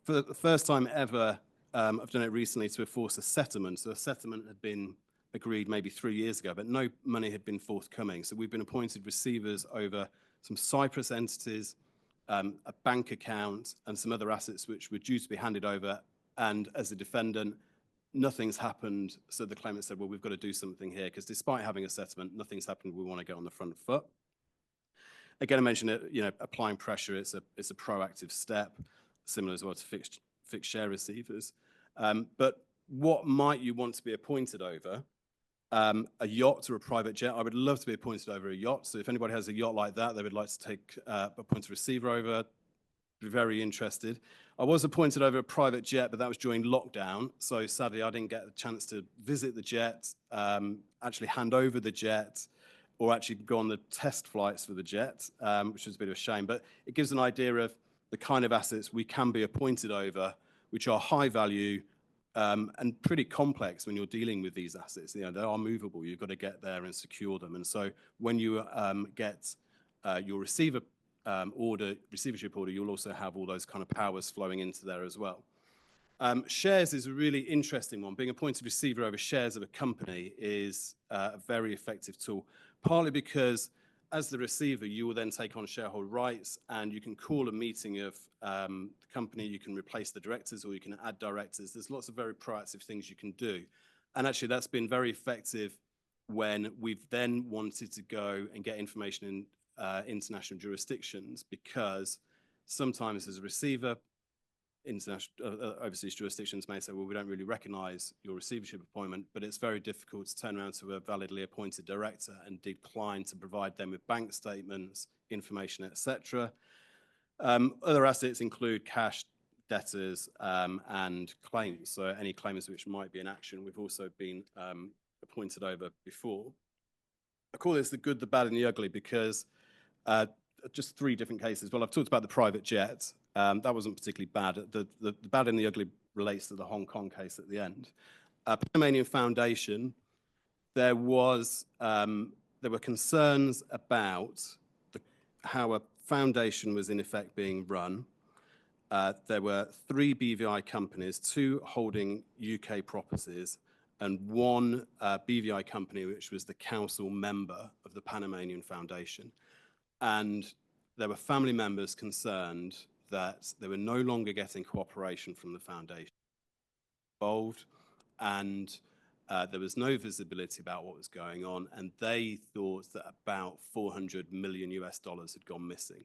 Speaker 6: For the first time ever, I've done it recently to enforce a settlement. So a settlement had been agreed maybe 3 years ago, but no money had been forthcoming. So we've been appointed receivers over some Cyprus entities, a bank account, and some other assets which were due to be handed over. And as a defendant, nothing's happened. So the claimant said, well, we've got to do something here, because despite having a settlement, nothing's happened. We want to get on the front foot. Again, I mentioned it, applying pressure, it's a proactive step, similar as well to fixed share receivers. But what might you want to be appointed over? A yacht or a private jet? I would love to be appointed over a yacht. So if anybody has a yacht like that, they would like to take appoint a receiver over, be very interested. I was appointed over a private jet, but that was during lockdown. So sadly, I didn't get a chance to visit the jet, actually hand over the jet, or actually go on the test flights for the jet, which was a bit of a shame. But it gives an idea of the kind of assets we can be appointed over, which are high value and pretty complex when you're dealing with these assets. They are movable. You've got to get there and secure them. And so when you get your receivership order, you'll also have all those kind of powers flowing into there as well. Shares is a really interesting one. Being appointed receiver over shares of a company is a very effective tool, partly because as the receiver, you will then take on shareholder rights, and you can call a meeting of the company, you can replace the directors, or you can add directors. There's lots of very proactive things you can do. And actually that's been very effective when we've then wanted to go and get information in international jurisdictions, because sometimes as a receiver, international overseas jurisdictions may say, well, we don't really recognize your receivership appointment, but it's very difficult to turn around to a validly appointed director and decline to provide them with bank statements, information, etc. Other assets include cash, debtors, and claims. So any claims which might be in action, we've also been appointed over before. I call this the good, the bad, and the ugly, because just 3 different cases. Well, I've talked about the private jet. That wasn't particularly bad. The bad and the ugly relates to the Hong Kong case at the end. Panamanian Foundation, there were concerns about how a foundation was in effect being run. There were 3 BVI companies, 2 holding UK properties, and 1 BVI company, which was the council member of the Panamanian Foundation. And there were family members concerned that they were no longer getting cooperation from the foundation involved, and there was no visibility about what was going on, and they thought that about $400 million had gone missing.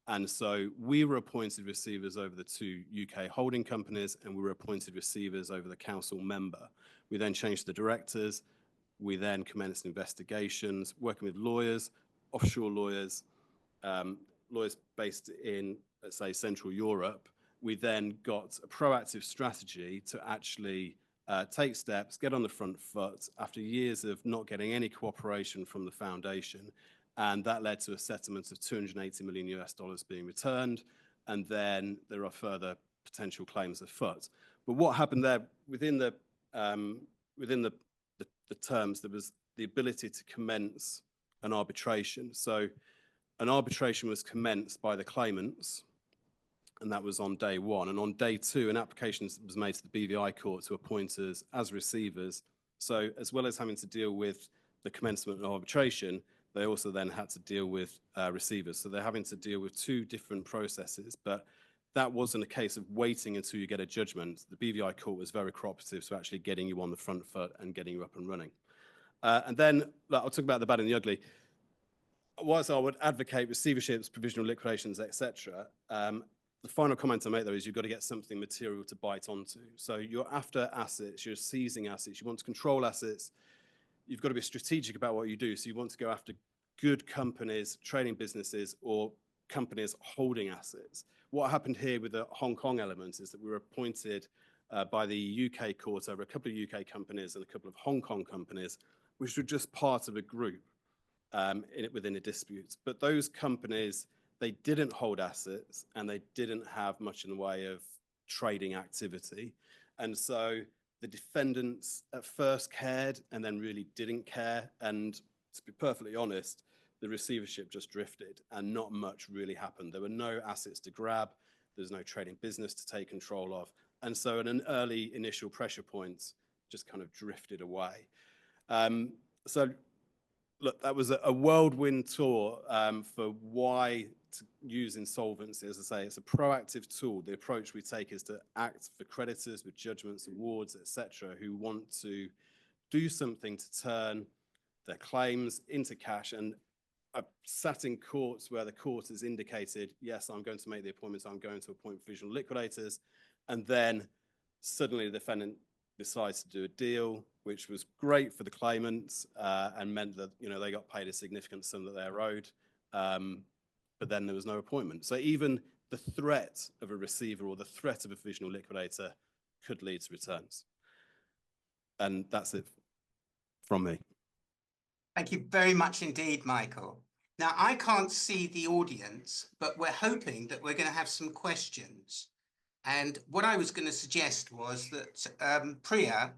Speaker 6: And so we were appointed receivers over the 2 UK holding companies, and we were appointed receivers over the council member. We then changed the directors. We then commenced investigations, working with lawyers, offshore lawyers, lawyers based in, let's say, Central Europe. We then got a proactive strategy to actually take steps, get on the front foot after years of not getting any cooperation from the foundation. And that led to a settlement of $280 million being returned. And then there are further potential claims afoot. But what happened there, within the terms, there was the ability to commence an arbitration. So an arbitration was commenced by the claimants, and that was on day 1. And on day 2, an application was made to the BVI court to appoint us as receivers. So as well as having to deal with the commencement of arbitration, they also then had to deal with receivers. So they're having to deal with 2 different processes, but that wasn't a case of waiting until you get a judgment. The BVI court was very cooperative to actually getting you on the front foot and getting you up and running. And then I'll talk about the bad and the ugly. Whilst I would advocate receiverships, provisional liquidations, etc., the final comment I make, though, is you've got to get something material to bite onto. So you're after assets, you're seizing assets, you want to control assets. You've got to be strategic about what you do. So you want to go after good companies, trading businesses, or companies holding assets. What happened here with the Hong Kong element is that we were appointed by the UK court over a couple of UK companies and a couple of Hong Kong companies, which were just part of a group within a dispute. But those companies, they didn't hold assets and they didn't have much in the way of trading activity. And so the defendants at first cared and then really didn't care. And to be perfectly honest, the receivership just drifted and not much really happened. There were no assets to grab. There's no trading business to take control of. And so at an early initial pressure point, just kind of drifted away. So look, that was a whirlwind tour for why to use insolvency. As I say, it's a proactive tool. The approach we take is to act for creditors with judgments, awards, etc., who want to do something to turn their claims into cash. And I've sat in courts where the court has indicated, yes, I'm going to make the appointments, I'm going to appoint provisional liquidators, and then suddenly the defendant decides to do a deal, which was great for the claimants and meant that they got paid a significant sum that they're owed, but then there was no appointment. So even the threat of a receiver or the threat of a provisional liquidator could lead to returns. And that's it from me.
Speaker 2: Thank you very much indeed, Michael. Now, I can't see the audience, but we're hoping that we're going to have some questions. And what I was going to suggest was that, Priya,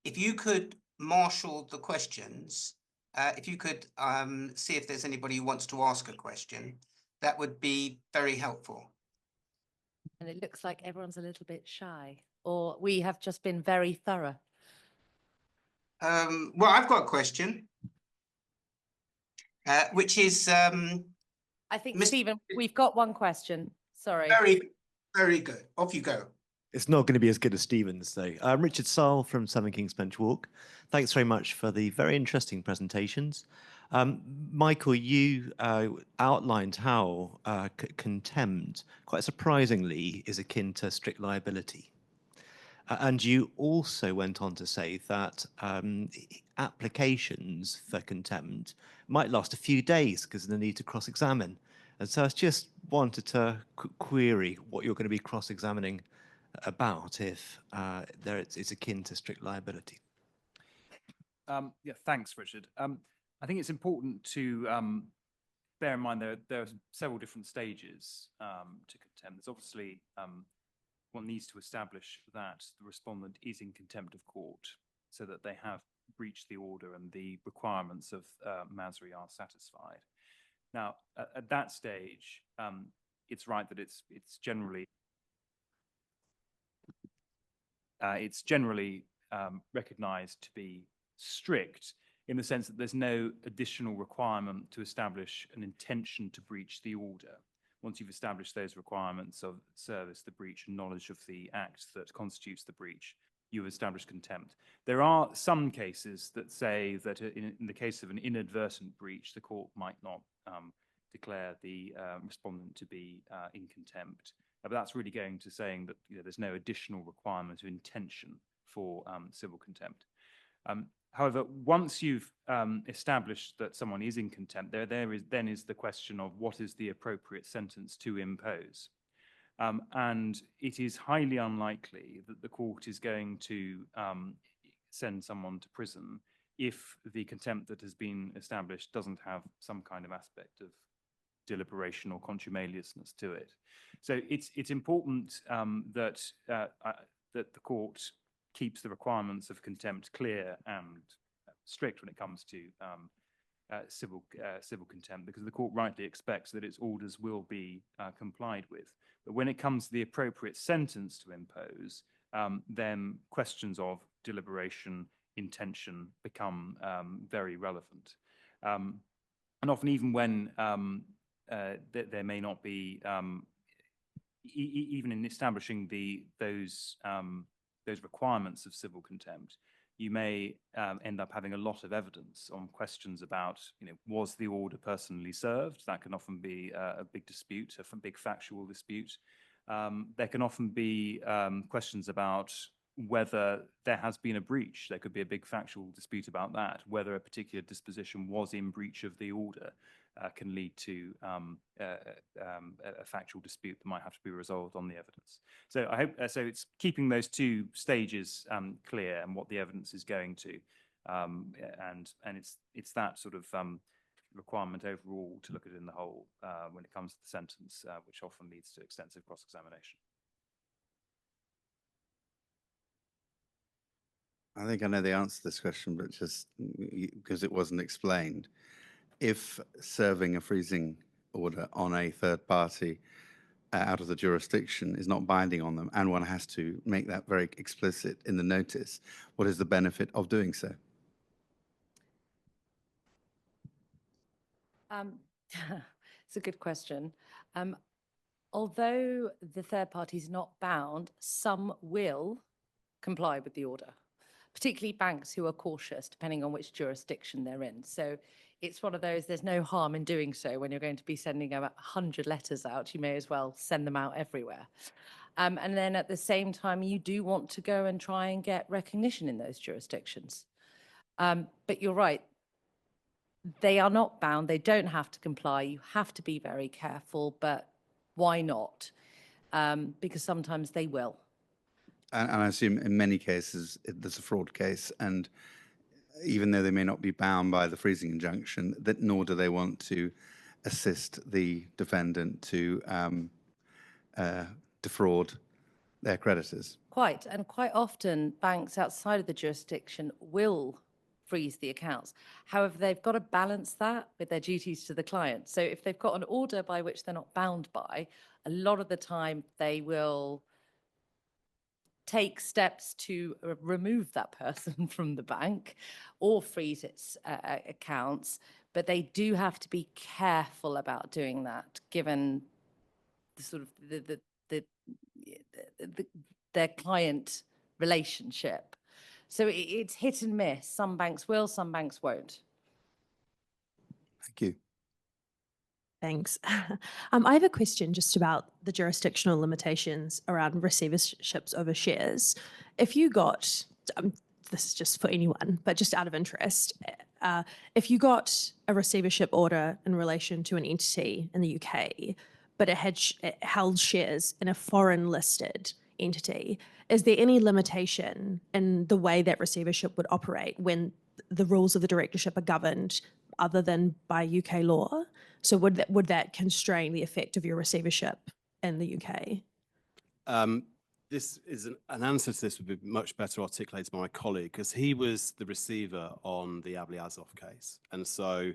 Speaker 2: if you could marshal the questions, if you could see if there's anybody who wants to ask a question, that would be very helpful.
Speaker 3: And it looks like everyone's a little bit shy, or we have just been very thorough.
Speaker 2: Well, I've got a question, which is...
Speaker 3: I think, Stephen, we've got one question. Sorry.
Speaker 2: Very good. Off you go.
Speaker 7: It's not going to be as good as Stephen's, though. I'm Richard Saul from 7 Kings Bench Walk. Thanks very much for the very interesting presentations. Michael, you outlined how contempt, quite surprisingly, is akin to strict liability. And you also went on to say that applications for contempt might last a few days because of the need to cross-examine. And so I just wanted to query what you're going to be cross-examining about if it's akin to strict liability.
Speaker 5: Yeah, thanks, Richard. I think it's important to bear in mind there are several different stages to contempt. There's obviously one needs to establish that the respondent is in contempt of court so that they have breached the order and the requirements of Masri are satisfied. Now, at that stage, it's right that it's generally recognised to be strict in the sense that there's no additional requirement to establish an intention to breach the order. Once you've established those requirements of service, the breach, and knowledge of the act that constitutes the breach, you've established contempt. There are some cases that say that in the case of an inadvertent breach, the court might not declare the respondent to be in contempt. But that's really going to saying that there's no additional requirement of intention for civil contempt. However, once you've established that someone is in contempt, then is the question of what is the appropriate sentence to impose. And it is highly unlikely that the court is going to send someone to prison if the contempt that has been established doesn't have some kind of aspect of deliberation or contumeliousness to it. So it's important that the court keeps the requirements of contempt clear and strict when it comes to civil contempt, because the court rightly expects that its orders will be complied with. But when it comes to the appropriate sentence to impose, then questions of deliberation, intention become very relevant. And often even when there may not be, even in establishing those requirements of civil contempt, you may end up having a lot of evidence on questions about, was the order personally served? That can often be a big dispute, a big factual dispute. There can often be questions about whether there has been a breach. There could be a big factual dispute about that. Whether a particular disposition was in breach of the order can lead to a factual dispute that might have to be resolved on the evidence. So I hope so. It's keeping those two stages clear and what the evidence is going to, and it's that sort of requirement overall to look at it in the whole when it comes to the sentence, which often leads to extensive cross-examination.
Speaker 8: I think I know the answer to this question, but just because it wasn't explained, if serving a freezing order on a third party out of the jurisdiction is not binding on them, and one has to make that very explicit in the notice, what is the benefit of doing so?
Speaker 3: It's a good question. Although the third party is not bound, some will comply with the order, particularly banks who are cautious, depending on which jurisdiction they're in. So it's one of those, there's no harm in doing so. When you're going to be sending about 100 letters out, you may as well send them out everywhere. And then at the same time, you do want to go and try and get recognition in those jurisdictions. But you're right, they are not bound. They don't have to comply. You have to be very careful, but why not? Because sometimes they will.
Speaker 8: And I assume in many cases there's a fraud case, and even though they may not be bound by the freezing injunction, that nor do they want to assist the defendant to defraud their creditors.
Speaker 3: Quite, and quite often banks outside of the jurisdiction will freeze the accounts. However, they've got to balance that with their duties to the client. So if they've got an order by which they're not bound by, a lot of the time they will take steps to remove that person from the bank or freeze its accounts, but they do have to be careful about doing that, given the sort of their client relationship. So it's hit and miss. Some banks will, some banks won't.
Speaker 8: Thank you.
Speaker 9: Thanks. I have a question just about the jurisdictional limitations around receiverships over shares. If you got, this is just for anyone, but just out of interest, if you got a receivership order in relation to an entity in the UK, but it held shares in a foreign listed entity, is there any limitation in the way that receivership would operate when the rules of the directorship are governed other than by UK law? So would that constrain the effect of your receivership in the UK?
Speaker 6: This is an answer to this would be much better articulated by my colleague, because he was the receiver on the Abli Azov case. And so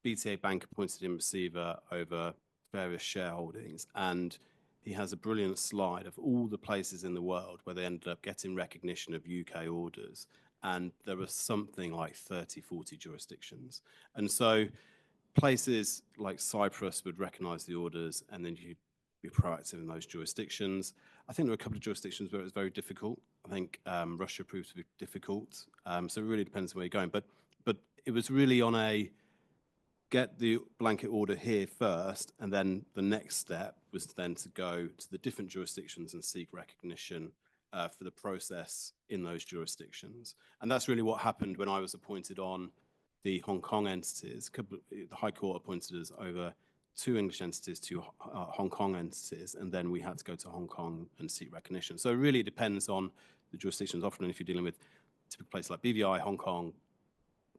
Speaker 6: BTA Bank appointed him receiver over various shareholdings. And he has a brilliant slide of all the places in the world where they ended up getting recognition of UK orders. And there were something like 30, 40 jurisdictions. And so places like Cyprus would recognize the orders, and then you'd be proactive in those jurisdictions. I think there were a couple of jurisdictions where it was very difficult. I think Russia proved to be difficult. So it really depends on where you're going. But it was really on a get the blanket order here first, and then the next step was then to go to the different jurisdictions and seek recognition for the process in those jurisdictions. And that's really what happened when I was appointed on the Hong Kong entities. The High Court appointed us over 2 English entities to Hong Kong entities, and then we had to go to Hong Kong and seek recognition. So it really depends on the jurisdictions. Often if you're dealing with typical places like BVI, Hong Kong,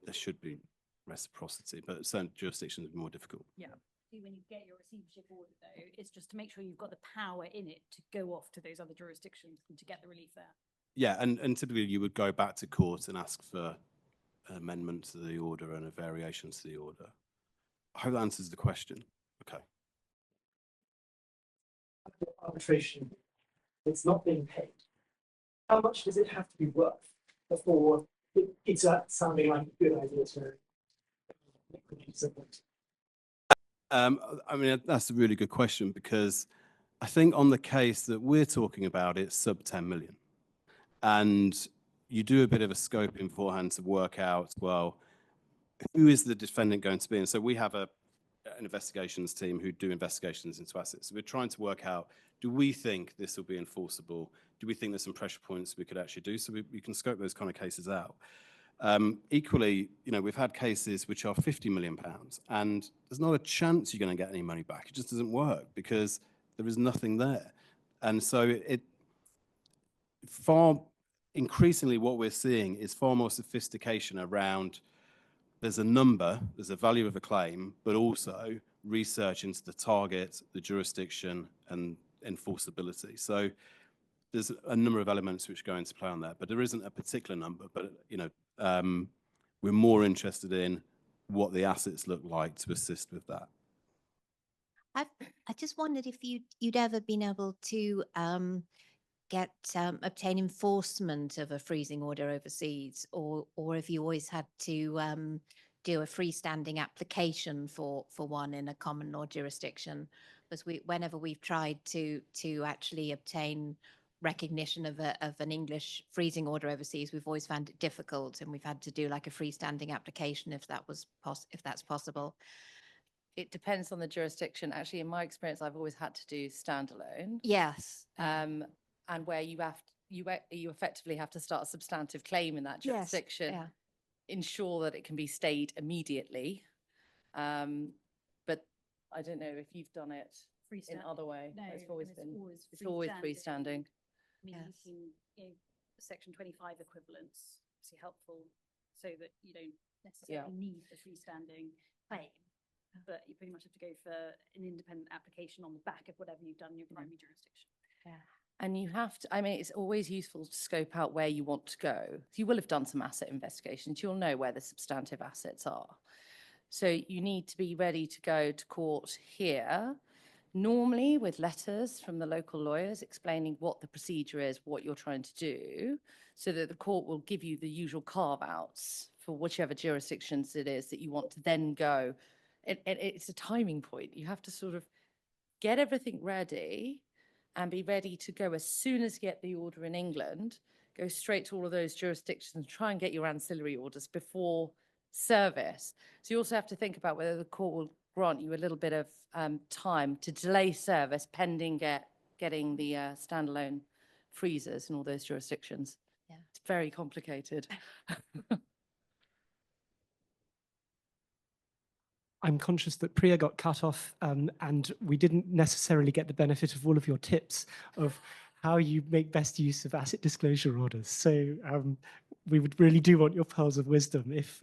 Speaker 6: there should be reciprocity, but certain jurisdictions are more difficult.
Speaker 4: Yeah. When you get your receivership order, though, it's just to make sure you've got the power in it to go off to those other jurisdictions and to get the relief there.
Speaker 6: Yeah, and typically you would go back to court and ask for an amendment to the order and a variation to the order. I hope that answers the question. Okay.
Speaker 1: Arbitration, it's not being paid. How much does it have to be worth before it's sounding like a good idea to liquidate something?
Speaker 6: I mean, that's a really good question, because I think on the case that we're talking about, it's sub 10 million. And you do a bit of a scoping beforehand to work out, well, who is the defendant going to be? And so we have an investigations team who do investigations into assets. So we're trying to work out do we think this will be enforceable? Do we think there's some pressure points we could actually do? So we can scope those kind of cases out. Equally, we've had cases which are £50 million, and there's not a chance you're going to get any money back. It just doesn't work because there is nothing there. And so increasingly what we're seeing is far more sophistication around there's a number, there's a value of a claim, but also research into the target, the jurisdiction, and enforceability. So there's a number of elements which go into play on that, but there isn't a particular number. But we're more interested in what the assets look like to assist with that.
Speaker 10: I just wondered if you'd ever been able to obtain enforcement of a freezing order overseas, or if you always had to do a freestanding application for one in a common law jurisdiction. Because whenever we've tried to actually obtain recognition of an English freezing order overseas, we've always found it difficult, and we've had to do like a freestanding application if that's possible.
Speaker 3: It depends on the jurisdiction. Actually, in my experience, I've always had to do standalone.
Speaker 10: Yes.
Speaker 3: And where you effectively have to start a substantive claim in that jurisdiction,
Speaker 10: Yes,
Speaker 3: ensure that it can be stayed immediately. But I don't know if you've done it in other way.
Speaker 4: No,
Speaker 3: It's always
Speaker 4: it's
Speaker 3: freestanding.
Speaker 4: I mean,
Speaker 10: Yes.
Speaker 4: you can, Section 25 equivalents, obviously helpful, so that you don't necessarily need the freestanding claim, but you pretty much have to go for an independent application on the back of whatever you've done in your primary jurisdiction.
Speaker 3: And you have to, it's always useful to scope out where you want to go. You will have done some asset investigations. You'll know where the substantive assets are. So you need to be ready to go to court here, normally with letters from the local lawyers explaining what the procedure is, what you're trying to do, so that the court will give you the usual carve-outs for whichever jurisdictions it is that you want to then go. It's a timing point. You have to sort of get everything ready and be ready to go as soon as you get the order in England, go straight to all of those jurisdictions and try and get your ancillary orders before service. So you also have to think about whether the court will grant you a little bit of time to delay service pending getting the standalone freezers in all those jurisdictions.
Speaker 10: Yeah.
Speaker 3: It's very complicated.
Speaker 1: I'm conscious that Priya got cut off and we didn't necessarily get the benefit of all of your tips of how you make best use of asset disclosure orders. So we would really do want your pearls of wisdom if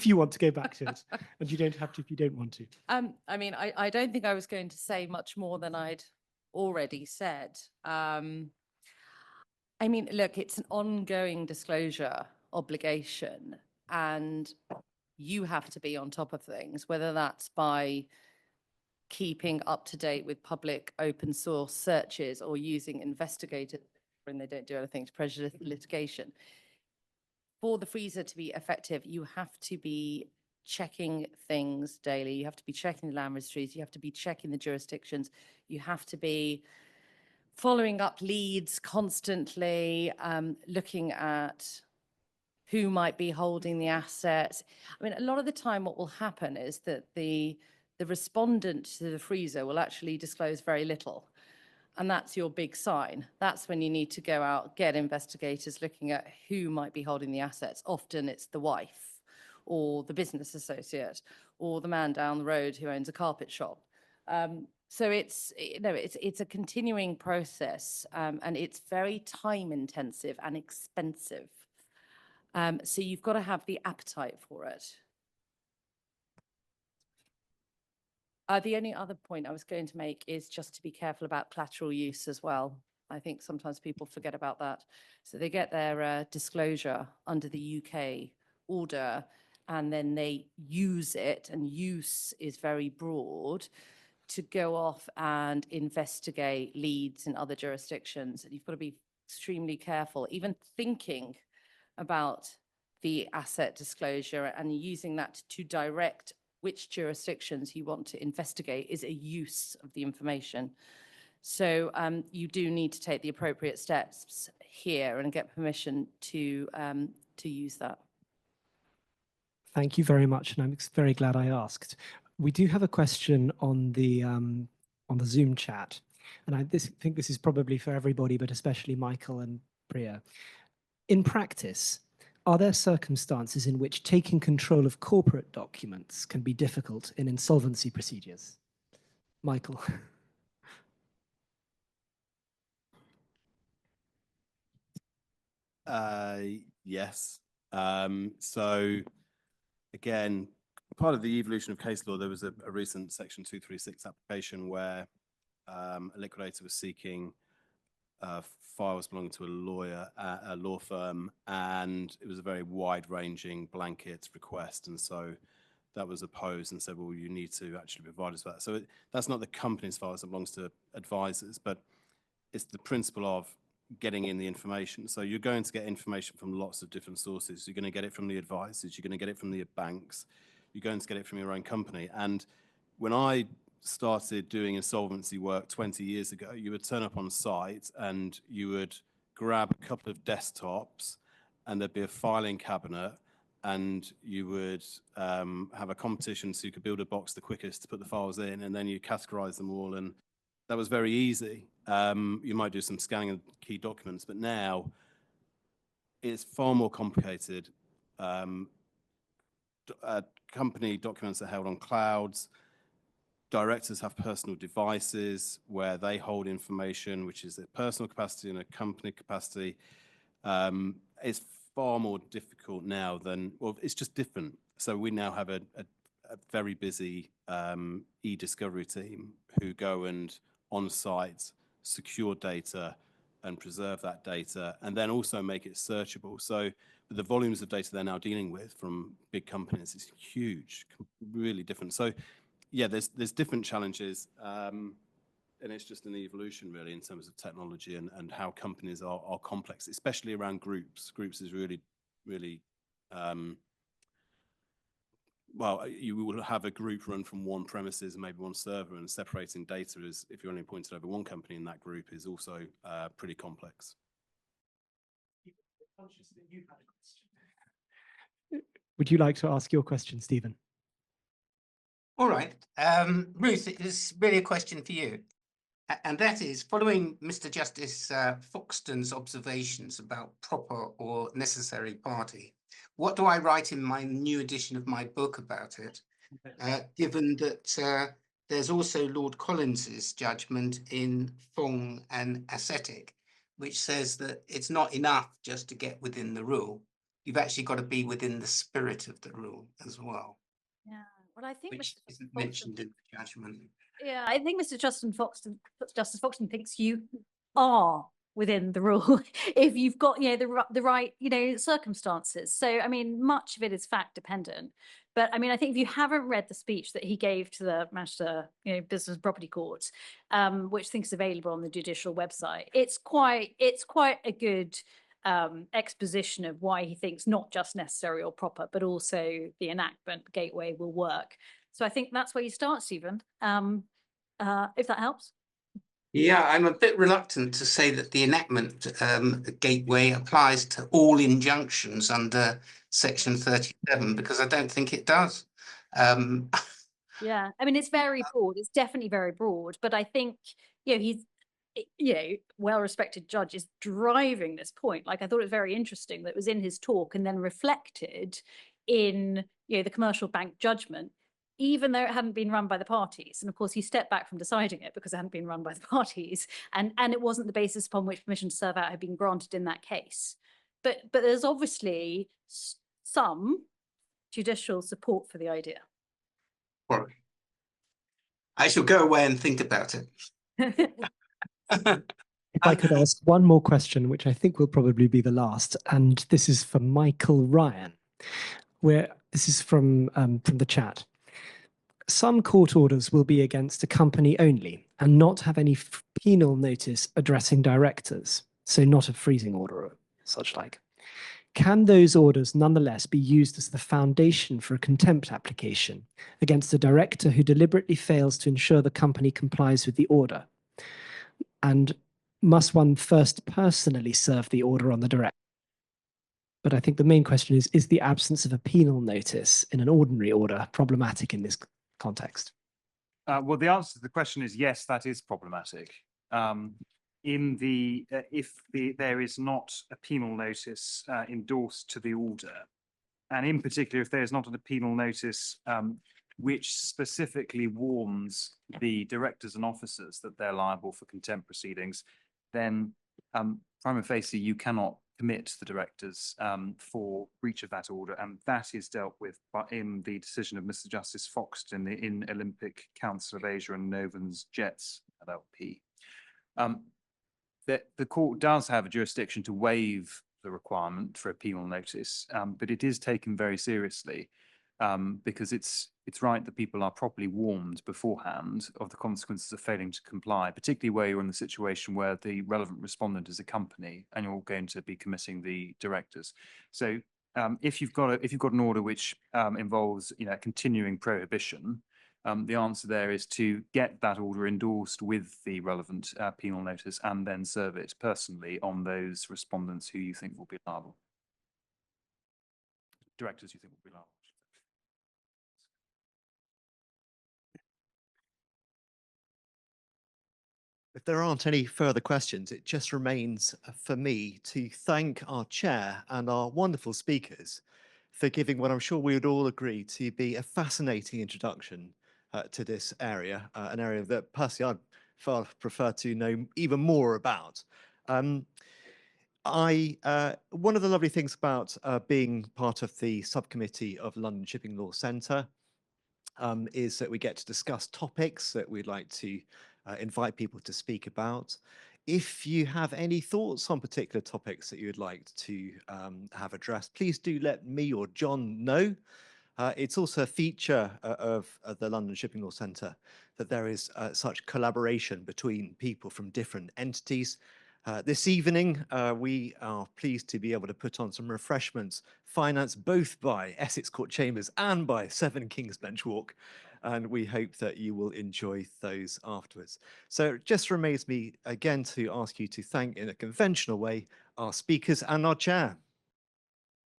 Speaker 1: you want to go back to it, and you don't have to if you don't want to.
Speaker 3: I don't think I was going to say much more than I'd already said. Look, it's an ongoing disclosure obligation, and you have to be on top of things, whether that's by keeping up to date with public open source searches or using investigators when they don't do anything to prejudice the litigation. For the freezer to be effective, you have to be checking things daily. You have to be checking the land registries. You have to be checking the jurisdictions. You have to be following up leads constantly, looking at who might be holding the assets. A lot of the time what will happen is that the respondent to the freezer will actually disclose very little. And that's your big sign. That's when you need to go out, get investigators looking at who might be holding the assets. Often it's the wife or the business associate or the man down the road who owns a carpet shop. So it's a continuing process, and it's very time intensive and expensive. So you've got to have the appetite for it. The only other point I was going to make is just to be careful about collateral use as well. I think sometimes people forget about that. So they get their disclosure under the UK order, and then they use it, and use is very broad, to go off and investigate leads in other jurisdictions. And you've got to be extremely careful, even thinking about the asset disclosure and using that to direct which jurisdictions you want to investigate is a use of the information. So you do need to take the appropriate steps here and get permission to use that.
Speaker 1: Thank you very much, and I'm very glad I asked. We do have a question on the Zoom chat. and I think this is probably for everybody, but especially Michael and Priya. In practice, are there circumstances in which taking control of corporate documents can be difficult in insolvency procedures? Michael.
Speaker 6: Yes. So again, part of the evolution of case law, there was a recent Section 236 application where a liquidator was seeking files belonging to a law firm, and it was a very wide-ranging blanket request, and so that was opposed and said, well, you need to actually provide us with that. So that's not the company's files, it belongs to advisors, but it's the principle of getting in the information. So you're going to get information from lots of different sources. You're going to get it from the advisors, you're going to get it from the banks, you're going to get it from your own company. And when I started doing insolvency work 20 years ago, you would turn up on site and you would grab a couple of desktops and there'd be a filing cabinet, and you would have a competition so you could build a box the quickest to put the files in, and then you categorize them all, and that was very easy. You might do some scanning of key documents, but now it's far more complicated. Company documents are held on clouds. Directors have personal devices where they hold information, which is a personal capacity and a company capacity. It's far more difficult now than, well, it's just different. So we now have a very busy e-discovery team who go and on-site secure data and preserve that data, and then also make it searchable. So the volumes of data they're now dealing with from big companies is huge, really different. So yeah, there's different challenges, and it's just an evolution really in terms of technology and how companies are complex, especially around groups. Groups is really, really, well, you will have a group run from one premises and maybe one server, and separating data is, if you're only appointed over one company in that group, is also pretty complex.
Speaker 1: Would you like to ask your question, Stephen?
Speaker 2: All right. Ruth, it's really a question for you. And that is, following Mr. Justice Foxton's observations about proper or necessary party, what do I write in my new edition of my book about it, given that there's also Lord Collins's judgment in Fong and Ascetic, which says that it's not enough just to get within the rule. You've actually got to be within the spirit of the rule as well.
Speaker 4: Yeah, well, I think
Speaker 2: which
Speaker 4: Mr.
Speaker 2: isn't
Speaker 4: Foxton,
Speaker 2: mentioned in the judgment.
Speaker 4: yeah, I think Justice Foxton thinks you are within the rule if you've got, you know, the right, you know, circumstances. So, I mean, much of it is fact dependent. But I mean, I think if you haven't read the speech that he gave to the Manchester, you know, Business and Property Court, which I think is available on the judicial website, it's quite a good exposition of why he thinks not just necessary or proper, but also the enactment gateway will work. So I think that's where you start, Stephen, if that helps.
Speaker 2: Yeah, I'm a bit reluctant to say that the enactment gateway applies to all injunctions under Section 37, because I don't think it does.
Speaker 4: Yeah, I mean, it's very broad. It's definitely very broad. But I think, you know, he's, you know, well-respected judge is driving this point. Like, I thought it was very interesting that it was in his talk and then reflected in, you know, the commercial bank judgment, even though it hadn't been run by the parties. And of course, he stepped back from deciding it because it hadn't been run by the parties. And it wasn't the basis upon which permission to serve out had been granted in that case. But there's obviously some judicial support for the idea.
Speaker 2: Well, I shall go away and think about it.
Speaker 1: If I could ask one more question, which I think will probably be the last, and this is for Michael Ryan, where this is from the chat. Some court orders will be against a company only and not have any penal notice addressing directors, so not a freezing order or such like. Can those orders nonetheless be used as the foundation for a contempt application against a director who deliberately fails to ensure the company complies with the order? And must one first personally serve the order on the director? But I think the main question is the absence of a penal notice in an ordinary order problematic in this context?
Speaker 5: Well, the answer to the question is yes, that is problematic. There is not a penal notice endorsed to the order, and in particular, if there is not a penal notice which specifically warns the directors and officers that they're liable for contempt proceedings, then prima facie you cannot commit the directors for breach of that order, and that is dealt with in the decision of Mr. Justice Foxton in Olympic Council of Asia and Novans Jets LLP. The court does have a jurisdiction to waive the requirement for a penal notice, but it is taken very seriously because it's right that people are properly warned beforehand of the consequences of failing to comply, particularly where you're in the situation where the relevant respondent is a company and you're going to be committing the directors. So if you've got an order which involves a continuing prohibition, the answer there is to get that order endorsed with the relevant penal notice and then serve it personally on those respondents who you think will be liable. Directors you think will be liable.
Speaker 7: If there aren't any further questions, it just remains for me to thank our chair and our wonderful speakers for giving what I'm sure we would all agree to be a fascinating introduction to this area, an area that personally I'd far prefer to know even more about. One of the lovely things about being part of the subcommittee of London Shipping Law Centre is that we get to discuss topics that we'd like to invite people to speak about. If you have any thoughts on particular topics that you'd like to have addressed, please do let me or John know. It's also a feature of the London Shipping Law Centre that there is such collaboration between people from different entities. This evening, we are pleased to be able to put on some refreshments financed both by Essex Court Chambers and by 7 King's Bench Walk, and we hope that you will enjoy those afterwards. So it just remains me again to ask you to thank in a conventional way our speakers and our chair.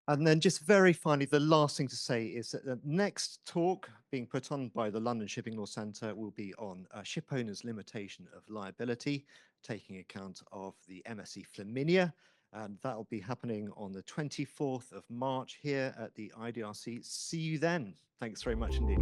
Speaker 7: And then just very finally, the last thing to say is that the next talk being put on by the London Shipping Law Centre will be on ship owners' limitation of liability, taking account of the MSC Flaminia. And that will be happening on the 24th of March here at the IDRC. See you then. Thanks very much indeed.